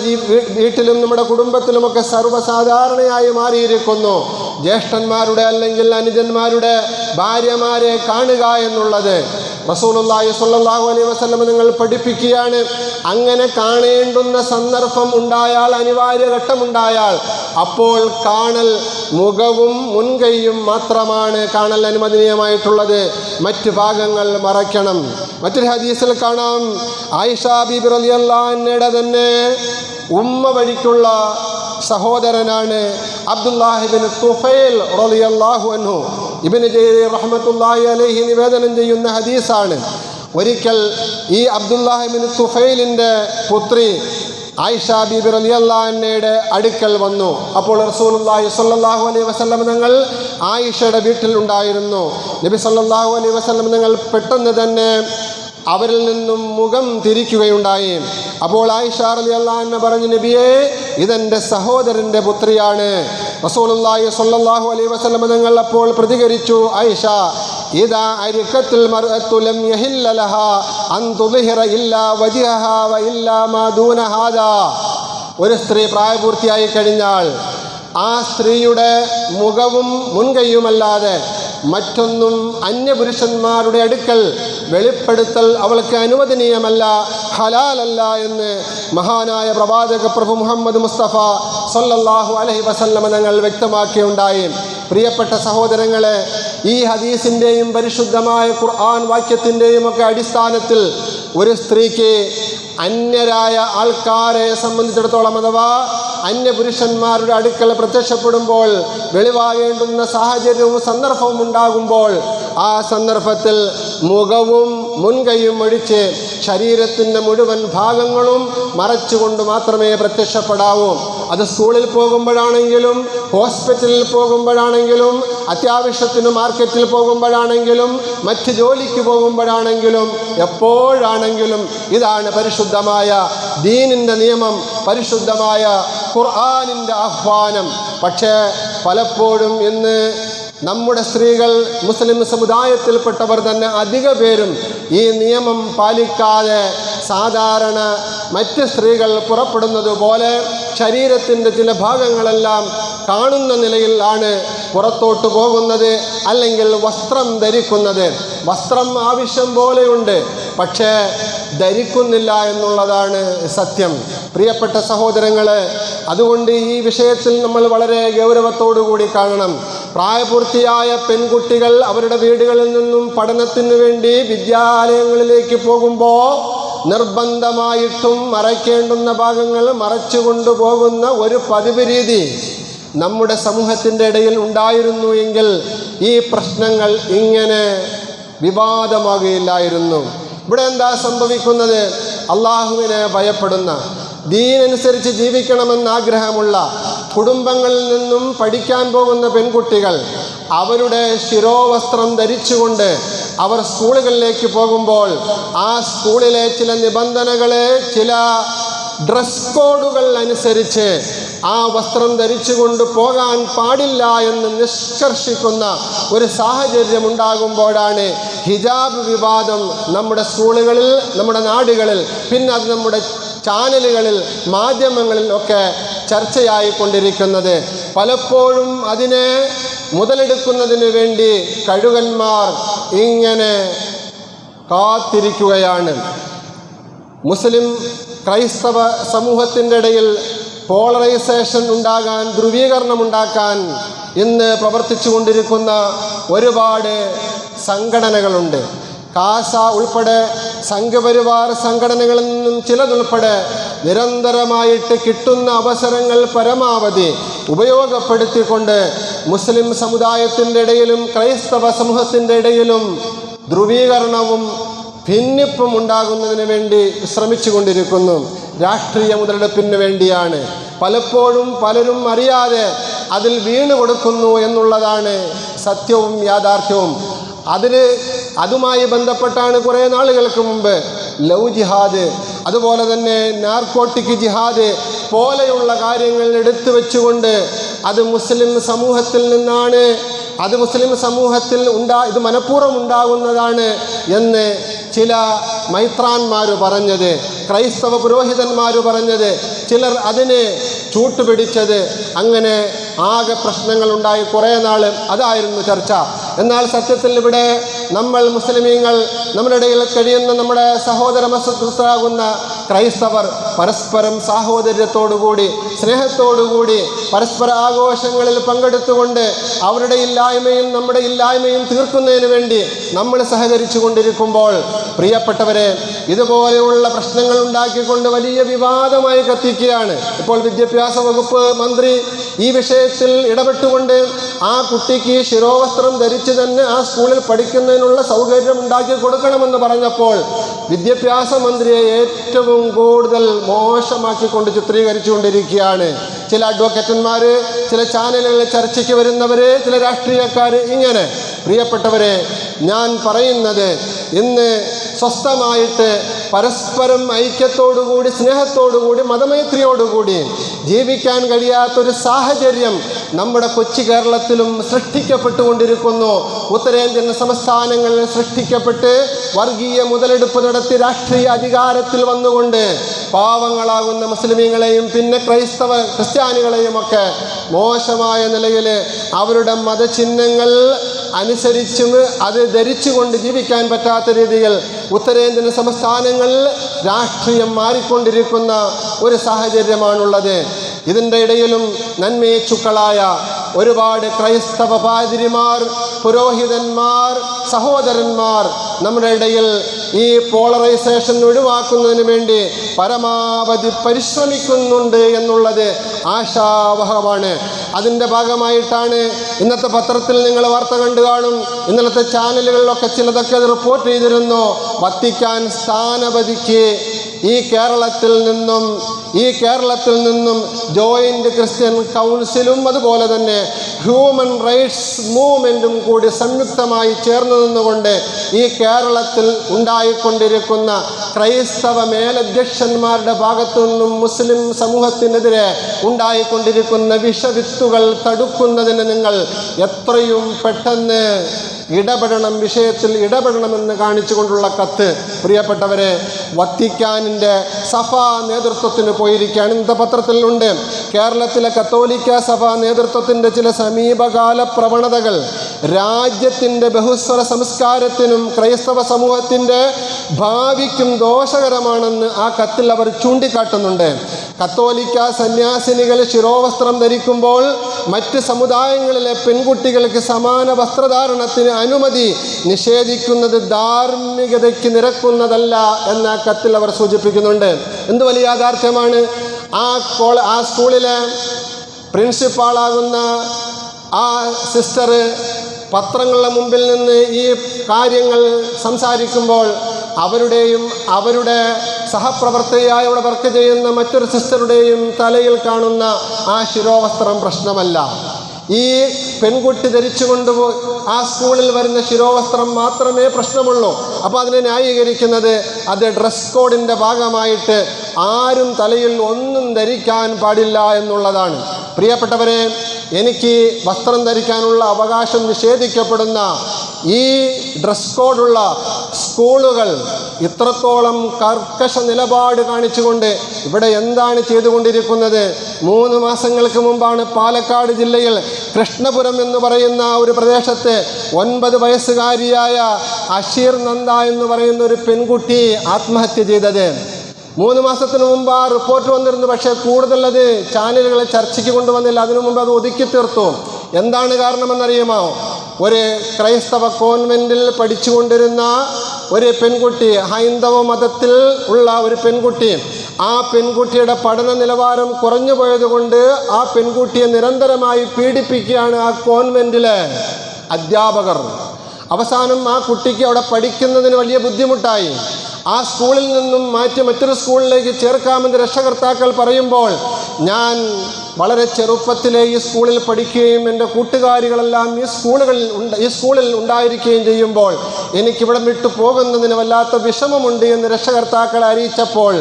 വീട്ടിലും നമ്മുടെ കുടുംബത്തിലുമൊക്കെ സർവ്വസാധാരണയായി മാറിയിരിക്കുന്നു ജ്യേഷ്ഠന്മാരുടെ അല്ലെങ്കിൽ അനുജന്മാരുടെ ഭാര്യമാരെ കാണുക എന്നുള്ളത്. റസൂലുള്ളാഹി സ്വല്ലല്ലാഹു അലൈഹി വസല്ലം നിങ്ങൾ പഠിപ്പിക്കുകയാണ്, അങ്ങനെ കാണേണ്ടുന്ന സന്ദർഭം ഉണ്ടായാൽ, അനിവാര്യ ഘട്ടമുണ്ടായാൽ, അപ്പോൾ കാണൽ മുഖവും മുൻകൈയും മാത്രമാണ് കാണൽ അനുവദനീയമായിട്ടുള്ളത്. മറ്റ് ഭാഗങ്ങൾ മറയ്ക്കണം. മറ്റൊരു ഹദീസിൽ കാണാം, ആയിഷ ബീബി റളിയല്ലാഹു അൻഹയുടെ തന്നെ ഉമ്മ വഴിക്കുള്ള സഹോദരനാണ് അബ്ദുല്ലാഹി ഇബ്നു തുഫൈൽ റളിയല്ലാഹു അൻഹു. ഇബ്നു ജരീർ റഹ്മത്തുള്ളാഹി അലൈഹി നിവേദനം ചെയ്യുന്ന ഹദീസാണ്. ഒരിക്കൽ ഈ അബ്ദുല്ലാഹി ഇബ്നു തുഫൈലിൻ്റെ പുത്രി ആയിഷ ബീബി റളിയല്ലാഹു അൻഹയുടെ അടുക്കൽ വന്നു. അപ്പോൾ റസൂലുള്ളാഹി സ്വല്ലല്ലാഹു അലൈഹി വസല്ലം തങ്ങൾ ആയിഷയുടെ വീട്ടിൽ ഉണ്ടായിരുന്നു. നബി സല്ലല്ലാഹു അലൈഹി വസല്ലം തങ്ങൾ പെട്ടെന്ന് തന്നെ അവരിൽ നിന്നും മുഖം തിരിക്കുകയുണ്ടായി. അപ്പോൾ ആയിഷ റളിയല്ലാഹു അൻഹ പറഞ്ഞു, നബിയേ, ഇതെൻ്റെ സഹോദരൻ്റെ പുത്രിയാണ്. റസൂലുള്ളാഹി സ്വല്ലല്ലാഹു അലൈഹി വസല്ലം തങ്ങൾ അപ്പോൾ പ്രതികരിച്ചു, ആയിഷ, ഇദാ അരിക്കത്തുൽ മർഅത്തു ലം യഹില്ല ലഹാ അൻ തുദ്ഹിറ ഇല്ലാ വജ്ഹഹാ വ ഇല്ലാ മാ ദൂന ഹാദാ. ഒരു സ്ത്രീ പ്രായപൂർത്തിയായി കഴിഞ്ഞാൽ ആ സ്ത്രീയുടെ മുഖവും മുൻകൈയുമല്ലാതെ മറ്റൊന്നും അന്യപുരുഷന്മാരുടെ അടുക്കൽ വെളിപ്പെടുത്തൽ അവൾക്ക് അനുവദനീയമല്ല, ഹലാലല്ല എന്ന് മഹാനായ പ്രവാചക പ്രഭു മുഹമ്മദ് മുസ്തഫ സല്ലല്ലാഹു അലൈഹി വസല്ലം തങ്ങൾ വ്യക്തമാക്കിയുണ്ടായി. പ്രിയപ്പെട്ട സഹോദരങ്ങളെ, ഈ ഹദീസിൻ്റെയും പരിശുദ്ധമായ ഖുർആൻ വാക്യത്തിൻ്റെയും ഒക്കെ അടിസ്ഥാനത്തിൽ ഒരു സ്ത്രീക്ക് അന്യരായ ആൾക്കാരെ സംബന്ധിച്ചിടത്തോളം അഥവാ അന്യപുരുഷന്മാരുടെ അടുക്കൽ പ്രത്യക്ഷപ്പെടുമ്പോൾ വെളിവാകേണ്ടുന്ന സാഹചര്യവും സന്ദർഭവും ഉണ്ടാകുമ്പോൾ ആ സന്ദർഭത്തിൽ മുഖവും മുൻകൈയും ഒഴിച്ച് ശരീരത്തിൻ്റെ മുഴുവൻ ഭാഗങ്ങളും മറച്ചുകൊണ്ട് മാത്രമേ പ്രത്യക്ഷപ്പെടാവൂ. അത് സ്കൂളിൽ പോകുമ്പോഴാണെങ്കിലും, ഹോസ്പിറ്റലിൽ പോകുമ്പോഴാണെങ്കിലും, അത്യാവശ്യത്തിന് മാർക്കറ്റിൽ പോകുമ്പോഴാണെങ്കിലും, മറ്റ് ജോലിക്ക് പോകുമ്പോഴാണെങ്കിലും, എപ്പോഴാണെങ്കിലും ഇതാണ് പരിശുദ്ധമായ ദീനിൻ്റെ നിയമം, പരിശുദ്ധമായ ഖുർആനിൻ്റെ ആഹ്വാനം. പക്ഷേ പലപ്പോഴും ഇന്ന് നമ്മുടെ സ്ത്രീകൾ, മുസ്ലിം സമുദായത്തിൽപ്പെട്ടവർ തന്നെ അധിക പേരും ഈ നിയമം പാലിക്കാതെ സാധാരണ മറ്റ് സ്ത്രീകൾ പുറപ്പെടുന്നത് പോലെ ശരീരത്തിൻ്റെ ചില ഭാഗങ്ങളെല്ലാം കാണുന്ന നിലയിൽ ആണ് പുറത്തോട്ട് പോകുന്നത്, അല്ലെങ്കിൽ വസ്ത്രം ധരിക്കുന്നത്. വസ്ത്രം ആവശ്യം പോലെയുണ്ട്, പക്ഷേ ധരിക്കുന്നില്ല എന്നുള്ളതാണ് സത്യം. പ്രിയപ്പെട്ട സഹോദരങ്ങളെ, അതുകൊണ്ട് ഈ വിഷയത്തിൽ നമ്മൾ വളരെ ഗൗരവത്തോടു കൂടി കാണണം. പ്രായപൂർത്തിയായ പെൺകുട്ടികൾ അവരുടെ വീടുകളിൽ നിന്നും പഠനത്തിനു വേണ്ടി വിദ്യാലയങ്ങളിലേക്ക് പോകുമ്പോൾ നിർബന്ധമായിട്ടും മറയ്ക്കേണ്ടുന്ന ഭാഗങ്ങൾ മറച്ചുകൊണ്ടു പോകുന്ന ഒരു പതിവ് രീതി നമ്മുടെ സമൂഹത്തിൻ്റെ ഇടയിൽ ഉണ്ടായിരുന്നു എങ്കിൽ ഈ പ്രശ്നങ്ങൾ ഇങ്ങനെ വിവാദമാകുകയില്ലായിരുന്നു. ഇവിടെ എന്താ സംഭവിക്കുന്നത്? അള്ളാഹുവിനെ ഭയപ്പെടുന്ന, ദീനനുസരിച്ച് ജീവിക്കണമെന്ന് ആഗ്രഹമുള്ള കുടുംബങ്ങളിൽ നിന്നും പഠിക്കാൻ പോകുന്ന പെൺകുട്ടികൾ അവരുടെ ശിരോവസ്ത്രം ധരിച്ചുകൊണ്ട് അവർ സ്കൂളുകളിലേക്ക് പോകുമ്പോൾ ആ സ്കൂളിലെ ചില നിബന്ധനകളെ, ചില ഡ്രസ് കോഡുകൾ അനുസരിച്ച് ആ വസ്ത്രം ധരിച്ചുകൊണ്ട് പോകാൻ പാടില്ല എന്ന് നിഷ്കർഷിക്കുന്ന ഒരു സാഹചര്യം ഉണ്ടാകുമ്പോഴാണ് ഹിജാബ് വിവാദം നമ്മുടെ സ്കൂളുകളിൽ, നമ്മുടെ നാടുകളിൽ, പിന്നെ അത് നമ്മുടെ ചാനലുകളിൽ, മാധ്യമങ്ങളിൽ ഒക്കെ ചർച്ചയായിക്കൊണ്ടിരിക്കുന്നത്. പലപ്പോഴും അതിനെ മുതലെടുക്കുന്നതിന് വേണ്ടി കഴുകന്മാർ ഇങ്ങനെ കാത്തിരിക്കുകയാണ്. മുസ്ലിം ക്രൈസ്തവ സമൂഹത്തിൻ്റെ ഇടയിൽ പോളറൈസേഷൻ ഉണ്ടാകാൻ, ധ്രുവീകരണം ഉണ്ടാക്കാൻ ഇന്ന് പ്രവർത്തിച്ചു കൊണ്ടിരിക്കുന്ന ഒരുപാട് സംഘടനകളുണ്ട്. കാസ ഉൾപ്പെടെ സംഘപരിവാർ സംഘടനകളിൽ നിന്നും ചിലതുൾപ്പെടെ നിരന്തരമായിട്ട് കിട്ടുന്ന അവസരങ്ങൾ പരമാവധി ഉപയോഗപ്പെടുത്തിക്കൊണ്ട് മുസ്ലിം സമുദായത്തിൻ്റെ ഇടയിലും ക്രൈസ്തവ സമൂഹത്തിൻ്റെ ഇടയിലും ധ്രുവീകരണവും ഭിന്നിപ്പും ഉണ്ടാകുന്നതിന് വേണ്ടി ശ്രമിച്ചു കൊണ്ടിരിക്കുന്നു. രാഷ്ട്രീയ മുതലെടുപ്പിന് വേണ്ടിയാണ്. പലപ്പോഴും പലരും അറിയാതെ അതിൽ വീണു കൊടുക്കുന്നു എന്നുള്ളതാണ് സത്യവും യാഥാർത്ഥ്യവും. അതുമായി ബന്ധപ്പെട്ടാണ് കുറേ നാളുകൾക്ക് മുമ്പ് ലവ് ജിഹാദ്, അതുപോലെ തന്നെ നാർക്കോട്ടിക് ജിഹാദ് പോലെയുള്ള കാര്യങ്ങൾ എടുത്തു വെച്ചുകൊണ്ട് അത് മുസ്ലിം സമൂഹത്തിൽ നിന്നാണ്, അത് മുസ്ലിം സമൂഹത്തിൽ ഇത് മനഃപൂർവ്വം ഉണ്ടാകുന്നതാണ് എന്ന് ചില മൈത്രാന്മാർ പറഞ്ഞത്, ക്രൈസ്തവ പുരോഹിതന്മാർ പറഞ്ഞത്, ചിലർ അതിന് ചൂട്ടുപിടിച്ചത്, അങ്ങനെ ആകെ പ്രശ്നങ്ങളുണ്ടായി കുറേ നാൾ അതായിരുന്നു ചർച്ച. എന്നാൽ സത്യത്തിൽ ഇവിടെ നമ്മൾ മുസ്ലിമീങ്ങൾ, നമ്മുടെ ഇടയിൽ കഴിയുന്ന നമ്മുടെ സഹോദര മതസ്ഥരാകുന്ന ക്രൈസ്തവർ പരസ്പരം സാഹോദര്യത്തോടുകൂടി സ്നേഹത്തോടുകൂടി പരസ്പര ആഘോഷങ്ങളിൽ പങ്കെടുത്തുകൊണ്ട് അവരുടെ ഇല്ലായ്മയും നമ്മുടെ ഇല്ലായ്മയും തീർക്കുന്നതിന് വേണ്ടി നമ്മൾ സഹകരിച്ചു കൊണ്ടിരിക്കുമ്പോൾ, പ്രിയപ്പെട്ടവരെ, ഇതുപോലെയുള്ള പ്രശ്നങ്ങൾ ഉണ്ടാക്കിക്കൊണ്ട് വലിയ വിവാദമായി കത്തിക്കുകയാണ്. ഇപ്പോൾ വിദ്യാഭ്യാസ വകുപ്പ് മന്ത്രി ഈ വിഷയത്തിൽ ഇടപെട്ടുകൊണ്ട് ആ കുട്ടിക്ക് ശിരോവസ്ത്രം ധരിച്ച് തന്നെ ആ സ്കൂളിൽ പഠിക്കുന്നതിനുള്ള സൗകര്യം ഉണ്ടാക്കി കൊടുക്കണമെന്ന് പറഞ്ഞപ്പോൾ വിദ്യാഭ്യാസ മന്ത്രിയെ ഏറ്റവും കൂടുതൽ മോശമാക്കിക്കൊണ്ട് ചിത്രീകരിച്ചുകൊണ്ടിരിക്കുകയാണ്. ചില അഡ്വക്കേറ്റന്മാർ, ചില ചാനലുകളിൽ ചർച്ചയ്ക്ക് വരുന്നവർ, ചില രാഷ്ട്രീയക്കാർ. ഇങ്ങനെ പ്രിയപ്പെട്ടവരെ, ഞാൻ പറയുന്നത് ഇന്ന് സ്വസ്ഥമായിട്ട് പരസ്പരം ഐക്യത്തോടുകൂടി സ്നേഹത്തോടുകൂടി മതമൈത്രിയോടുകൂടി ജീവിക്കാൻ കഴിയാത്തൊരു സാഹചര്യം നമ്മുടെ കൊച്ചു കേരളത്തിലും സൃഷ്ടിക്കപ്പെട്ടുകൊണ്ടിരിക്കുന്നു. ഉത്തരേന്ത്യൻ സംസ്ഥാനങ്ങളിൽ സൃഷ്ടിക്കപ്പെട്ട് വർഗീയ മുതലെടുപ്പ് നടത്തി രാഷ്ട്രീയ അധികാരത്തിൽ വന്നുകൊണ്ട് പാവങ്ങളാകുന്ന മുസ്ലിമീങ്ങളെയും പിന്നെ ക്രിസ്ത്യാനികളെയും ഒക്കെ മോശമായ നിലയിൽ അവരുടെ മതചിഹ്നങ്ങൾ അനുസരിച്ചും അത് ധരിച്ചുകൊണ്ട് ജീവിക്കാൻ പറ്റാത്ത രീതിയിൽ ഉത്തരേന്ത്യൻ സംസ്ഥാനങ്ങളിൽ രാഷ്ട്രീയം മാറിക്കൊണ്ടിരിക്കുന്ന ഒരു സാഹചര്യമാണുള്ളത്. ഇതിൻ്റെ ഇടയിലും നന്മേച്ചുക്കളായ ഒരുപാട് ക്രൈസ്തവ പാതിരിമാർ, പുരോഹിതന്മാർ, സഹോദരന്മാർ നമ്മുടെ ഇടയിൽ ഈ പോളറൈസേഷൻ ഒഴിവാക്കുന്നതിന് വേണ്ടി പരമാവധി പരിശ്രമിക്കുന്നുണ്ട് എന്നുള്ളത് ആശാവഹമാണ്. അതിൻ്റെ ഭാഗമായിട്ടാണ് ഇന്നത്തെ പത്രത്തിൽ നിങ്ങൾ വാർത്ത കണ്ടു കാണും, ഇന്നലത്തെ ചാനലുകളിലൊക്കെ ചിലതൊക്കെ അത് റിപ്പോർട്ട് ചെയ്തിരുന്നു. വത്തിക്കാൻ സ്ഥാനപതിക്ക് ഈ കേരളത്തിൽ നിന്നും ജോയിൻ്റ് ക്രിസ്ത്യൻ കൗൺസിലും അതുപോലെ തന്നെ ഹ്യൂമൻ റൈറ്റ്സ് മൂവ്മെൻറ്റും കൂടി സംയുക്തമായി ചേർന്ന് നിന്നുകൊണ്ട് ഈ കേരളത്തിൽ ഉണ്ടായിക്കൊണ്ടിരിക്കുന്ന ക്രൈസ്തവ മേലധ്യക്ഷന്മാരുടെ ഭാഗത്തു നിന്നും മുസ്ലിം സമൂഹത്തിനെതിരെ ഉണ്ടായിക്കൊണ്ടിരിക്കുന്ന വിഷവിത്തുകൾ തടുക്കുന്നതിന് നിങ്ങൾ എത്രയും പെട്ടെന്ന് വിഷയത്തിൽ ഇടപെടണമെന്ന് കാണിച്ചുകൊണ്ടുള്ള കത്ത് പ്രിയപ്പെട്ടവരെ വത്തിക്കാനിൻ്റെ സഭാ നേതൃത്വത്തിന് പോയിരിക്കുകയാണ്. ഇന്നത്തെ പത്രത്തിലുണ്ട്. കേരളത്തിലെ കത്തോലിക്ക സഭാ നേതൃത്വത്തിൻ്റെ ചില സമീപകാല പ്രവണതകൾ രാജ്യത്തിൻ്റെ ബഹുസ്വര സംസ്കാരത്തിനും ക്രൈസ്തവ സമൂഹത്തിൻ്റെ ഭാവിക്കും ദോഷകരമാണെന്ന് ആ കത്തിൽ അവർ ചൂണ്ടിക്കാട്ടുന്നുണ്ട്. കത്തോലിക്ക സന്യാസിനികൾ ശിരോവസ്ത്രം ധരിക്കുമ്പോൾ മറ്റ് സമുദായങ്ങളിലെ പെൺകുട്ടികൾക്ക് സമാന വസ്ത്രധാരണത്തിന് അനുമതി നിഷേധിക്കുന്നത് ധാർമ്മികതയ്ക്ക് നിരക്കുന്നതല്ല എന്ന കത്തിൽ അവർ സൂചിപ്പിക്കുന്നുണ്ട്. എന്ത് വലിയ യാഥാർത്ഥ്യമാണ്! ആ സ്കൂളിലെ പ്രിൻസിപ്പാളാകുന്ന ആ സിസ്റ്റർ പത്രങ്ങളുടെ മുമ്പിൽ നിന്ന് ഈ കാര്യങ്ങൾ സംസാരിക്കുമ്പോൾ അവരുടെ സഹപ്രവർത്തകയായി അവിടെ വർക്ക് ചെയ്യുന്ന മറ്റൊരു സിസ്റ്ററുടെയും തലയിൽ കാണുന്ന ആ ശിരോവസ്ത്രം പ്രശ്നമല്ല. ഈ പെൺകുട്ടി ധരിച്ചു കൊണ്ടുപോയി ആ സ്കൂളിൽ വരുന്ന ശിരോവസ്ത്രം മാത്രമേ പ്രശ്നമുള്ളൂ. അപ്പോൾ അതിനെ ന്യായീകരിക്കുന്നത് അത് ഡ്രസ് കോഡിൻ്റെ ഭാഗമായിട്ട് ആരും തലയിൽ ഒന്നും ധരിക്കാൻ പാടില്ല എന്നുള്ളതാണ്. പ്രിയപ്പെട്ടവരെ, എനിക്ക് വസ്ത്രം ധരിക്കാനുള്ള അവകാശം നിഷേധിക്കപ്പെടുന്ന ഈ ഡ്രസ് കോഡുള്ള സ്കൂളുകൾ ഇത്രത്തോളം കർക്കശ നിലപാട് കാണിച്ചുകൊണ്ട് ഇവിടെ എന്താണ് ചെയ്തുകൊണ്ടിരിക്കുന്നത്? 3 മാസങ്ങൾക്ക് മുമ്പാണ് പാലക്കാട് ജില്ലയിൽ കൃഷ്ണപുരം എന്ന് പറയുന്ന ഒരു പ്രദേശത്ത് 9 വയസ്സുകാരിയായ അഷീർ നന്ദ എന്ന് പറയുന്ന ഒരു പെൺകുട്ടി ആത്മഹത്യ ചെയ്തത്. 3 മാസത്തിന് മുമ്പ് ആ റിപ്പോർട്ട് വന്നിരുന്നു. പക്ഷേ കൂടുതൽ അത് ചാനലുകളെ ചർച്ചയ്ക്ക് കൊണ്ടുവന്നില്ല. അതിനു മുമ്പ് അത് ഒതുക്കി തീർത്തു. എന്താണ് കാരണമെന്നറിയുമോ? ഒരു ക്രൈസ്തവ കോൺവെൻറ്റിൽ പഠിച്ചുകൊണ്ടിരുന്ന ഒരു പെൺകുട്ടി, ഹൈന്ദവ മതത്തിൽ ഉള്ള ഒരു പെൺകുട്ടി, ആ പെൺകുട്ടിയുടെ പഠന നിലവാരം കുറഞ്ഞു പോയതുകൊണ്ട് ആ പെൺകുട്ടിയെ നിരന്തരമായി പീഡിപ്പിക്കുകയാണ് ആ കോൺവെൻറ്റിലെ അധ്യാപകർ. അവസാനം ആ കുട്ടിക്ക് അവിടെ പഠിക്കുന്നതിന് വലിയ ബുദ്ധിമുട്ടായി. ആ സ്കൂളിൽ നിന്നും മാറ്റി മറ്റൊരു സ്കൂളിലേക്ക് ചേർക്കാമെന്ന് രക്ഷകർത്താക്കൾ പറയുമ്പോൾ, ഞാൻ വളരെ ചെറുപ്പത്തിലെ ഈ സ്കൂളിൽ പഠിക്കുകയും എൻ്റെ കൂട്ടുകാരികളെല്ലാം ഈ സ്കൂളിൽ ഉണ്ടായിരിക്കുകയും ചെയ്യുമ്പോൾ എനിക്കിവിടെ വിട്ടു പോകുന്നതിന് വല്ലാത്ത വിഷമമുണ്ട് എന്ന് രക്ഷകർത്താക്കളെ അറിയിച്ചപ്പോൾ,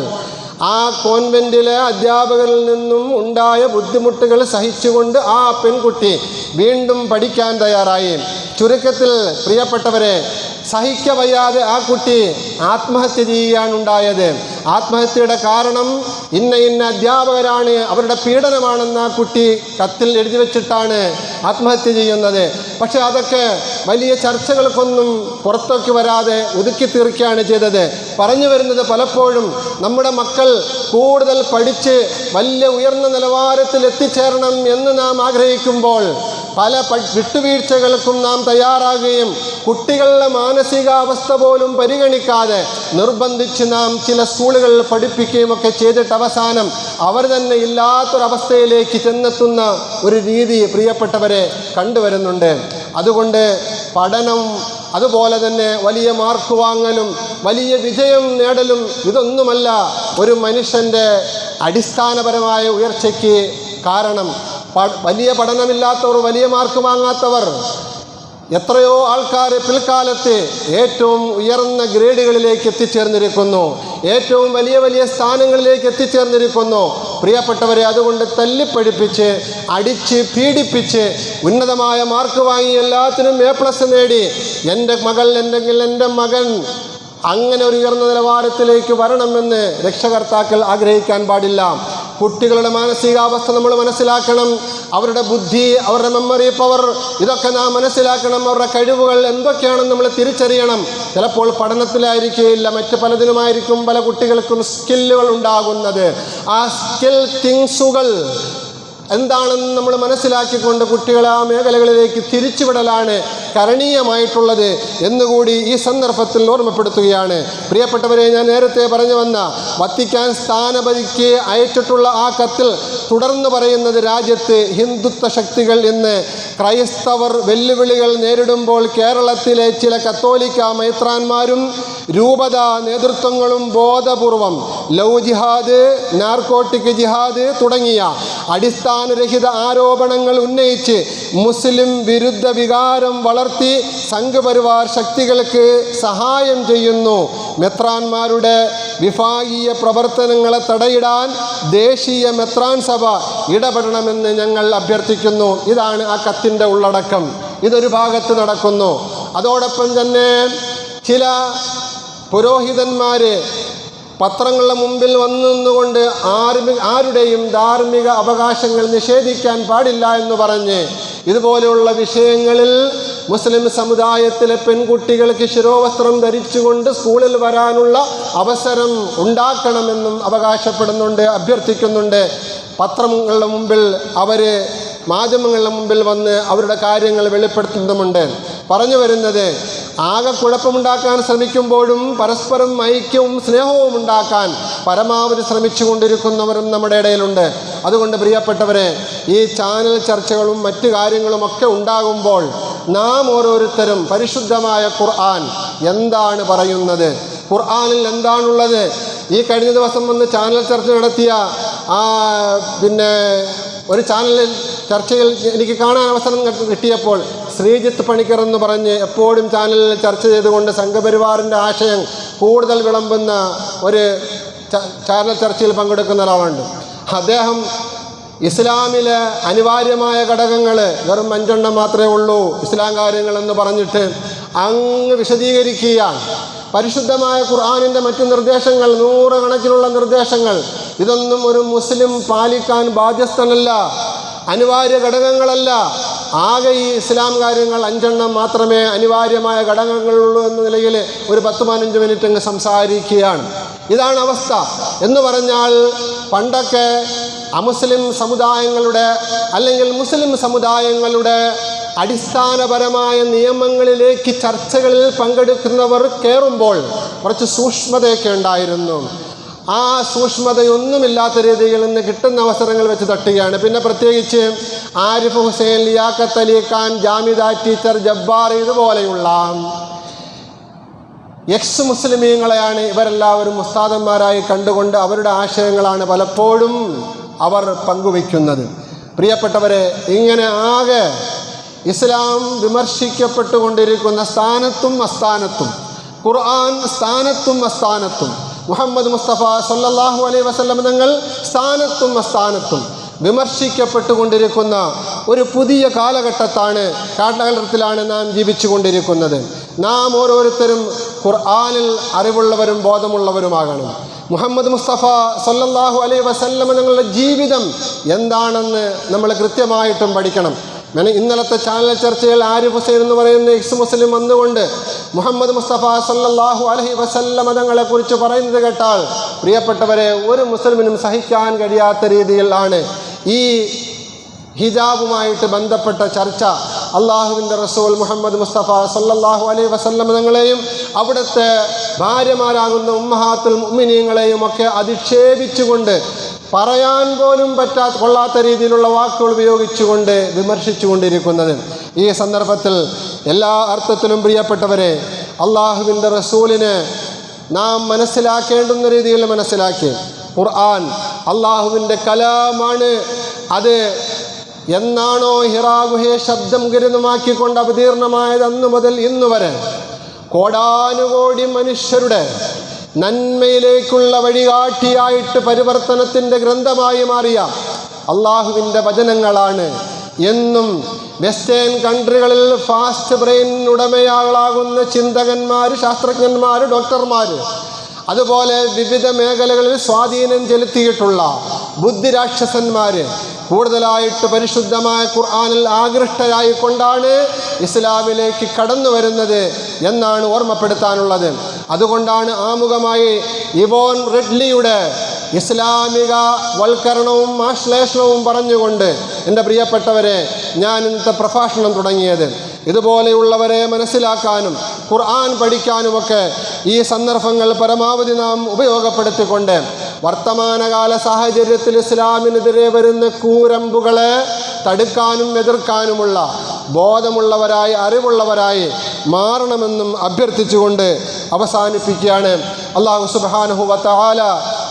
ആ കോൺവെൻറ്റിലെ അധ്യാപകരിൽ നിന്നും ഉണ്ടായ ബുദ്ധിമുട്ടുകൾ സഹിച്ചുകൊണ്ട് ആ പെൺകുട്ടി വീണ്ടും പഠിക്കാൻ തയ്യാറായി. ചുരുക്കത്തിൽ പ്രിയപ്പെട്ടവരെ, സഹിക്കവയ്യാതെ ആ കുട്ടി ആത്മഹത്യ ചെയ്യുകയാണ് ഉണ്ടായത്. ആത്മഹത്യയുടെ കാരണം ഇന്ന അധ്യാപകരാണ്, അവരുടെ പീഡനമാണെന്ന് ആ കുട്ടി കത്തിൽ എഴുതി വെച്ചിട്ടാണ് ആത്മഹത്യ ചെയ്യുന്നത്. പക്ഷെ അതൊക്കെ വലിയ ചർച്ചകൾക്കൊന്നും പുറത്തേക്ക് വരാതെ ഒതുക്കി തീർക്കുകയാണ് ചെയ്തത്. പറഞ്ഞു വരുന്നത്, പലപ്പോഴും നമ്മുടെ മക്കൾ കൂടുതൽ പഠിച്ച് വലിയ ഉയർന്ന നിലവാരത്തിൽ എത്തിച്ചേരണം എന്ന് നാം ആഗ്രഹിക്കുമ്പോൾ പല വിട്ടുവീഴ്ചകൾക്കും നാം തയ്യാറാകുകയും കുട്ടികളുടെ മാനസികാവസ്ഥ പോലും പരിഗണിക്കാതെ നിർബന്ധിച്ച് നാം ചില സ്കൂളുകളിൽ പഠിപ്പിക്കുകയും ഒക്കെ ചെയ്തിട്ട് അവസാനം അവർ തന്നെ ഇല്ലാത്തൊരവസ്ഥയിലേക്ക് ചെന്നെത്തുന്ന ഒരു രീതി പ്രിയപ്പെട്ടവരെ കണ്ടുവരുന്നുണ്ട്. അതുകൊണ്ട് പഠനം, അതുപോലെ തന്നെ വലിയ മാർക്ക് വാങ്ങലും വലിയ വിജയം നേടലും ഇതൊന്നുമല്ല ഒരു മനുഷ്യൻ്റെ അടിസ്ഥാനപരമായ ഉയർച്ചയ്ക്ക് കാരണം. വലിയ പഠനമില്ലാത്തവർ, വലിയ മാർക്ക് വാങ്ങാത്തവർ, എത്രയോ ആൾക്കാർ പിൽക്കാലത്ത് ഏറ്റവും ഉയർന്ന ഗ്രേഡുകളിലേക്ക് എത്തിച്ചേർന്നിരിക്കുന്നു, ഏറ്റവും വലിയ വലിയ സ്ഥാനങ്ങളിലേക്ക് എത്തിച്ചേർന്നിരിക്കുന്നു. പ്രിയപ്പെട്ടവരെ, അതുകൊണ്ട് തല്ലിപ്പഠിപ്പിച്ച് അടിച്ച് പീഡിപ്പിച്ച് ഉന്നതമായ മാർക്ക് വാങ്ങി എല്ലാത്തിനും A+ നേടി എൻ്റെ മകൾ അല്ലെങ്കിൽ എൻ്റെ മകൻ അങ്ങനെ ഒരു ഉയർന്ന നിലവാരത്തിലേക്ക് വരണമെന്ന് രക്ഷകർത്താക്കൾ ആഗ്രഹിക്കാൻ പാടില്ല. കുട്ടികളുടെ മാനസികാവസ്ഥ നമ്മൾ മനസ്സിലാക്കണം. അവരുടെ ബുദ്ധി, അവരുടെ മെമ്മറി പവർ, ഇതൊക്കെ നാം മനസ്സിലാക്കണം. അവരുടെ കഴിവുകൾ എന്തൊക്കെയാണെന്ന് നമ്മൾ തിരിച്ചറിയണം. ചിലപ്പോൾ പഠനത്തിലായിരിക്കുകയില്ല, മറ്റ് പലതിനുമായിരിക്കും പല കുട്ടികൾക്കും സ്കില്ലുകൾ ഉണ്ടാകുന്നത്. ആ സ്കിൽ തിങ്സുകൾ എന്താണെന്ന് നമ്മൾ മനസ്സിലാക്കിക്കൊണ്ട് കുട്ടികളെ ആ മേഖലകളിലേക്ക് തിരിച്ചുവിടലാണ് കരണീയമായിട്ടുള്ളത് എന്നുകൂടി ഈ സന്ദർഭത്തിൽ ഓർമ്മപ്പെടുത്തുകയാണ്. പ്രിയപ്പെട്ടവരെ, ഞാൻ നേരത്തെ പറഞ്ഞു വന്ന വത്തിക്കാൻ സ്ഥാനപതിക്ക് അയച്ചിട്ടുള്ള ആ കത്തിൽ തുടർന്ന് പറയുന്നത്, രാജ്യത്ത് ഹിന്ദുത്വ ശക്തികൾ ഇന്ന് ക്രൈസ്തവർ വെല്ലുവിളികൾ നേരിടുമ്പോൾ കേരളത്തിലെ ചില കത്തോലിക്ക മെത്രാന്മാരും രൂപത നേതൃത്വങ്ങളും ബോധപൂർവം ലവ് ജിഹാദ്, നാർക്കോട്ടിക് ജിഹാദ് തുടങ്ങിയ അടിസ്ഥാനരഹിത ആരോപണങ്ങൾ ഉന്നയിച്ച് മുസ്ലിം വിരുദ്ധ വികാരം വളർത്തി സംഘപരിവാർ ശക്തികൾക്ക് സഹായം ചെയ്യുന്നു. മെത്രാന്മാരുടെ വിഭാഗീയ പ്രവർത്തനങ്ങളെ തടയിടാൻ ദേശീയ മെത്രാൻ സഭ ഇടപെടണമെന്ന് ഞങ്ങൾ അഭ്യർത്ഥിക്കുന്നു. ഇതാണ് ആ കത്തിൻ്റെ ഉള്ളടക്കം. ഇതൊരു ഭാഗത്ത് നടക്കുന്നു. അതോടൊപ്പം തന്നെ ചില പുരോഹിതന്മാർ പത്രങ്ങളുടെ മുമ്പിൽ വന്നുകൊണ്ട് ആരുടെയും ധാർമ്മിക അവകാശങ്ങൾ നിഷേധിക്കാൻ പാടില്ല എന്ന് പറഞ്ഞ് ഇതുപോലെയുള്ള വിഷയങ്ങളിൽ മുസ്ലിം സമുദായത്തിലെ പെൺകുട്ടികൾക്ക് ശിരോവസ്ത്രം ധരിച്ചുകൊണ്ട് സ്കൂളിൽ വരാനുള്ള അവസരം ഉണ്ടാക്കണമെന്നും അവകാശപ്പെടുന്നുണ്ട്, അഭ്യർത്ഥിക്കുന്നുണ്ട്. പത്രങ്ങളുടെ മുമ്പിൽ മാധ്യമങ്ങളുടെ മുമ്പിൽ വന്ന് അവരുടെ കാര്യങ്ങൾ വെളിപ്പെടുത്തുന്നുമുണ്ട്. പറഞ്ഞു വരുന്നത്, ആകെ കുഴപ്പമുണ്ടാക്കാൻ ശ്രമിക്കുമ്പോഴും പരസ്പരം ഐക്യവും സ്നേഹവും ഉണ്ടാക്കാൻ പരമാവധി ശ്രമിച്ചുകൊണ്ടിരിക്കുന്നവരും നമ്മുടെ ഇടയിലുണ്ട്. അതുകൊണ്ട് പ്രിയപ്പെട്ടവരെ, ഈ ചാനൽ ചർച്ചകളും മറ്റു കാര്യങ്ങളുമൊക്കെ ഉണ്ടാകുമ്പോൾ നാം ഓരോരുത്തരും പരിശുദ്ധമായ ഖുർആൻ എന്താണ് പറയുന്നത്, ഖുർആനിൽ എന്താണുള്ളത്. ഈ കഴിഞ്ഞ ദിവസം വന്ന് ചാനൽ ചർച്ച നടത്തിയ ഒരു ചാനലിൽ ചർച്ചയിൽ എനിക്ക് കാണാൻ അവസരം കിട്ടിയപ്പോൾ ശ്രീജിത്ത് പണിക്കർ എന്ന് പറഞ്ഞ് എപ്പോഴും ചാനലിൽ ചർച്ച ചെയ്തുകൊണ്ട് സംഘപരിവാറിൻ്റെ ആശയം കൂടുതൽ വിളമ്പുന്ന ഒരു ചാനൽ ചർച്ചയിൽ പങ്കെടുക്കുന്ന ഒരാളുണ്ട്. അദ്ദേഹം ഇസ്ലാമിലെ അനിവാര്യമായ ഘടകങ്ങൾ വെറും 5 മാത്രമേ ഉള്ളൂ ഇസ്ലാം കാര്യങ്ങളെന്ന് പറഞ്ഞിട്ട് അങ്ങ് വിശദീകരിക്കുകയാണ്. പരിശുദ്ധമായ ഖുർആനിൻ്റെ മറ്റു നിർദ്ദേശങ്ങൾ, 100 കണക്കിനുള്ള നിർദ്ദേശങ്ങൾ, ഇതൊന്നും ഒരു മുസ്ലിം പാലിക്കാൻ ബാധ്യസ്ഥനല്ല, അനിവാര്യ ഘടകങ്ങളല്ല. ആകെ ഈ ഇസ്ലാം കാര്യങ്ങൾ 5 മാത്രമേ അനിവാര്യമായ ഘടകങ്ങളുള്ളൂ എന്ന നിലയിൽ ഒരു 10-15 മിനിറ്റ് അങ്ങ് സംസാരിക്കുകയാണ്. ഇതാണ് അവസ്ഥ. എന്ന് പറഞ്ഞാൽ പണ്ടൊക്കെ അമുസ്ലിം സമുദായങ്ങളുടെ അല്ലെങ്കിൽ മുസ്ലിം സമുദായങ്ങളുടെ അടിസ്ഥാനപരമായ നിയമങ്ങളിലേക്ക് ചർച്ചകളിൽ പങ്കെടുക്കുന്നവർ കയറുമ്പോൾ കുറച്ച് സൂക്ഷ്മതയൊക്കെ ഉണ്ടായിരുന്നു. ആ സൂക്ഷ്മതയൊന്നുമില്ലാത്ത രീതിയിൽ നിന്ന് കിട്ടുന്ന അവസരങ്ങൾ വെച്ച് തട്ടുകയാണ്. പിന്നെ പ്രത്യേകിച്ച് ആരിഫ് ഹുസൈൻ, ലിയാഖത്ത് അലി ഖാൻ, ജാമിദ ടീച്ചർ, ജബ്ബാർ ഇതുപോലെയുള്ള എക്സ് മുസ്ലിമീങ്ങളെയാണ് ഇവരെല്ലാവരും ഉസ്താദന്മാരായി കണ്ടുകൊണ്ട് അവരുടെ ആശയങ്ങളാണ് പലപ്പോഴും അവർ പങ്കുവയ്ക്കുന്നത്. പ്രിയപ്പെട്ടവരെ, ഇങ്ങനെ ആകെ ഇസ്ലാം വിമർശിക്കപ്പെട്ടുകൊണ്ടിരിക്കുന്ന സ്ഥാനത്തും അസ്ഥാനത്തും, ഖുർആൻ സ്ഥാനത്തും അസ്ഥാനത്തും, മുഹമ്മദ് മുസ്തഫ സല്ലല്ലാഹു അലൈഹി വസല്ലം തങ്ങൾ സ്ഥാനത്തും അസ്ഥാനത്തും വിമർശിക്കപ്പെട്ടുകൊണ്ടിരിക്കുന്ന ഒരു പുതിയ കാലഘട്ടത്തിലാണ് നാം ജീവിച്ചു കൊണ്ടിരിക്കുന്നത്. നാം ഓരോരുത്തരും ഖുർആനിൽ അറിവുള്ളവരും ബോധമുള്ളവരുമാകണം. മുഹമ്മദ് മുസ്തഫ സല്ലല്ലാഹു അലൈഹി വസല്ലം തങ്ങളുടെ ജീവിതം എന്താണെന്ന് നമ്മൾ കൃത്യമായിട്ടും പഠിക്കണം. ഇന്നലത്തെ ചാനൽ ചർച്ചയിൽ ആരിഫ് ഹുസൈൻ എന്ന് പറയുന്ന എക്സ് മുസ്ലിം വന്നുകൊണ്ട് മുഹമ്മദ് മുസ്തഫ സല്ലല്ലാഹു അലൈഹി വസല്ലം തങ്ങളെക്കുറിച്ച് പറയുന്നത് കേട്ടാൽ പ്രിയപ്പെട്ടവരെ, ഒരു മുസ്ലിമിനും സഹിക്കാൻ കഴിയാത്ത രീതിയിലാണ് ഈ ഹിജാബുമായിട്ട് ബന്ധപ്പെട്ട ചർച്ച. അള്ളാഹുവിൻ്റെ റസൂൽ മുഹമ്മദ് മുസ്തഫ സല്ലല്ലാഹു അലൈഹി വസല്ലം തങ്ങളെയും അവിടുത്തെ ഭാര്യമാരാകുന്ന ഉമ്മഹാത്തുൽ മുഅ്മിനീങ്ങളെയും ഒക്കെ അധിക്ഷേപിച്ചുകൊണ്ട്, പറയാൻ പോലും കൊള്ളാത്ത രീതിയിലുള്ള വാക്കുകൾ ഉപയോഗിച്ചുകൊണ്ട് വിമർശിച്ചുകൊണ്ടിരിക്കുന്നത്. ഈ സന്ദർഭത്തിൽ എല്ലാ അർത്ഥത്തിലും പ്രിയപ്പെട്ടവരെ, അള്ളാഹുവിൻ്റെ റസൂലിനെ നാം മനസ്സിലാക്കേണ്ടുന്ന രീതിയിൽ മനസ്സിലാക്കി. ഖുർആൻ അള്ളാഹുവിൻ്റെ കലാമാണ്. അത് എന്നാണോ ഹിറാ ഗുഹയെ ശബ്ദം ഗിരിതമാക്കിക്കൊണ്ട് അവതീർണമായത് അന്നു മുതൽ ഇന്നു വരെ കോടാനുകോടി മനുഷ്യരുടെ നന്മയിലേക്കുള്ള വഴികാട്ടിയായിട്ട് പരിവർത്തനത്തിൻ്റെ ഗ്രന്ഥമായി മാറിയ അള്ളാഹുവിൻ്റെ വചനങ്ങളാണ്. എന്നും വെസ്റ്റേൺ കൺട്രികളിൽ ഫാസ്റ്റ് ബ്രെയിൻ ഉടമയാളാകുന്ന ചിന്തകന്മാർ, ശാസ്ത്രജ്ഞന്മാർ, ഡോക്ടർമാർ, അതുപോലെ വിവിധ മേഖലകളിൽ സ്വാധീനം ചെലുത്തിയിട്ടുള്ള ബുദ്ധിരാക്ഷസന്മാർ കൂടുതലായിട്ട് പരിശുദ്ധമായ ഖുർആനിൽ ആകൃഷ്ടരായിക്കൊണ്ടാണ് ഇസ്ലാമിലേക്ക് കടന്നു വരുന്നത് എന്നാണ് ഓർമ്മപ്പെടുത്താനുള്ളത്. അതുകൊണ്ടാണ് ആമുഖമായി ഇവോൺ റിഡ്ലിയുടെ ഇസ്ലാമിക വൽക്കരണവും ആശ്ലേഷണവും പറഞ്ഞുകൊണ്ട് എൻ്റെ പ്രിയപ്പെട്ടവരെ ഞാൻ ഇന്നത്തെ പ്രഭാഷണം തുടങ്ങിയത്. ഇതുപോലെയുള്ളവരെ മനസ്സിലാക്കാനും ഖുർആൻ പഠിക്കാനുമൊക്കെ ഈ സന്ദർഭങ്ങൾ പരമാവധി നാം ഉപയോഗപ്പെടുത്തിക്കൊണ്ട് വർത്തമാനകാല സാഹചര്യത്തിൽ ഇസ്ലാമിനെതിരെ വരുന്ന കൂരമ്പുകളെ തടുക്കാനും എതിർക്കാനുമുള്ള ബോധമുള്ളവരായി, അറിവുള്ളവരായി മാറണമെന്നും അഭ്യർത്ഥിച്ചുകൊണ്ട് അവസാനിപ്പിക്കുകയാണ്. അല്ലാഹു സുബ്ഹാനഹു വ തആല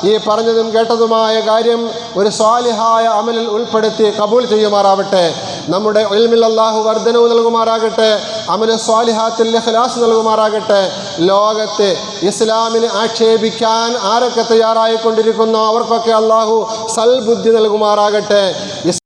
ഈ പറഞ്ഞതും കേട്ടതുമായ കാര്യം ഒരു സ്വാലിഹായ അമലിൽ ഉൾപ്പെടുത്തി കബൂൽ ചെയ്യുമാറാവട്ടെ. നമ്മുടെ ഇൽമിൽ അല്ലാഹു വർദ്ധനവ് നൽകുമാറാകട്ടെ. അമൽ സ്വാലിഹാത്തിൽ ഇഖ്ലാസ് നൽകുമാറാകട്ടെ. ലോകത്ത് ഇസ്ലാമിനെ ആക്ഷേപിക്കാൻ ആരൊക്കെ തയ്യാറായിക്കൊണ്ടിരിക്കുന്നോ അവർക്കൊക്കെ അല്ലാഹു സൽബുദ്ധി നൽകുമാറാകട്ടെ.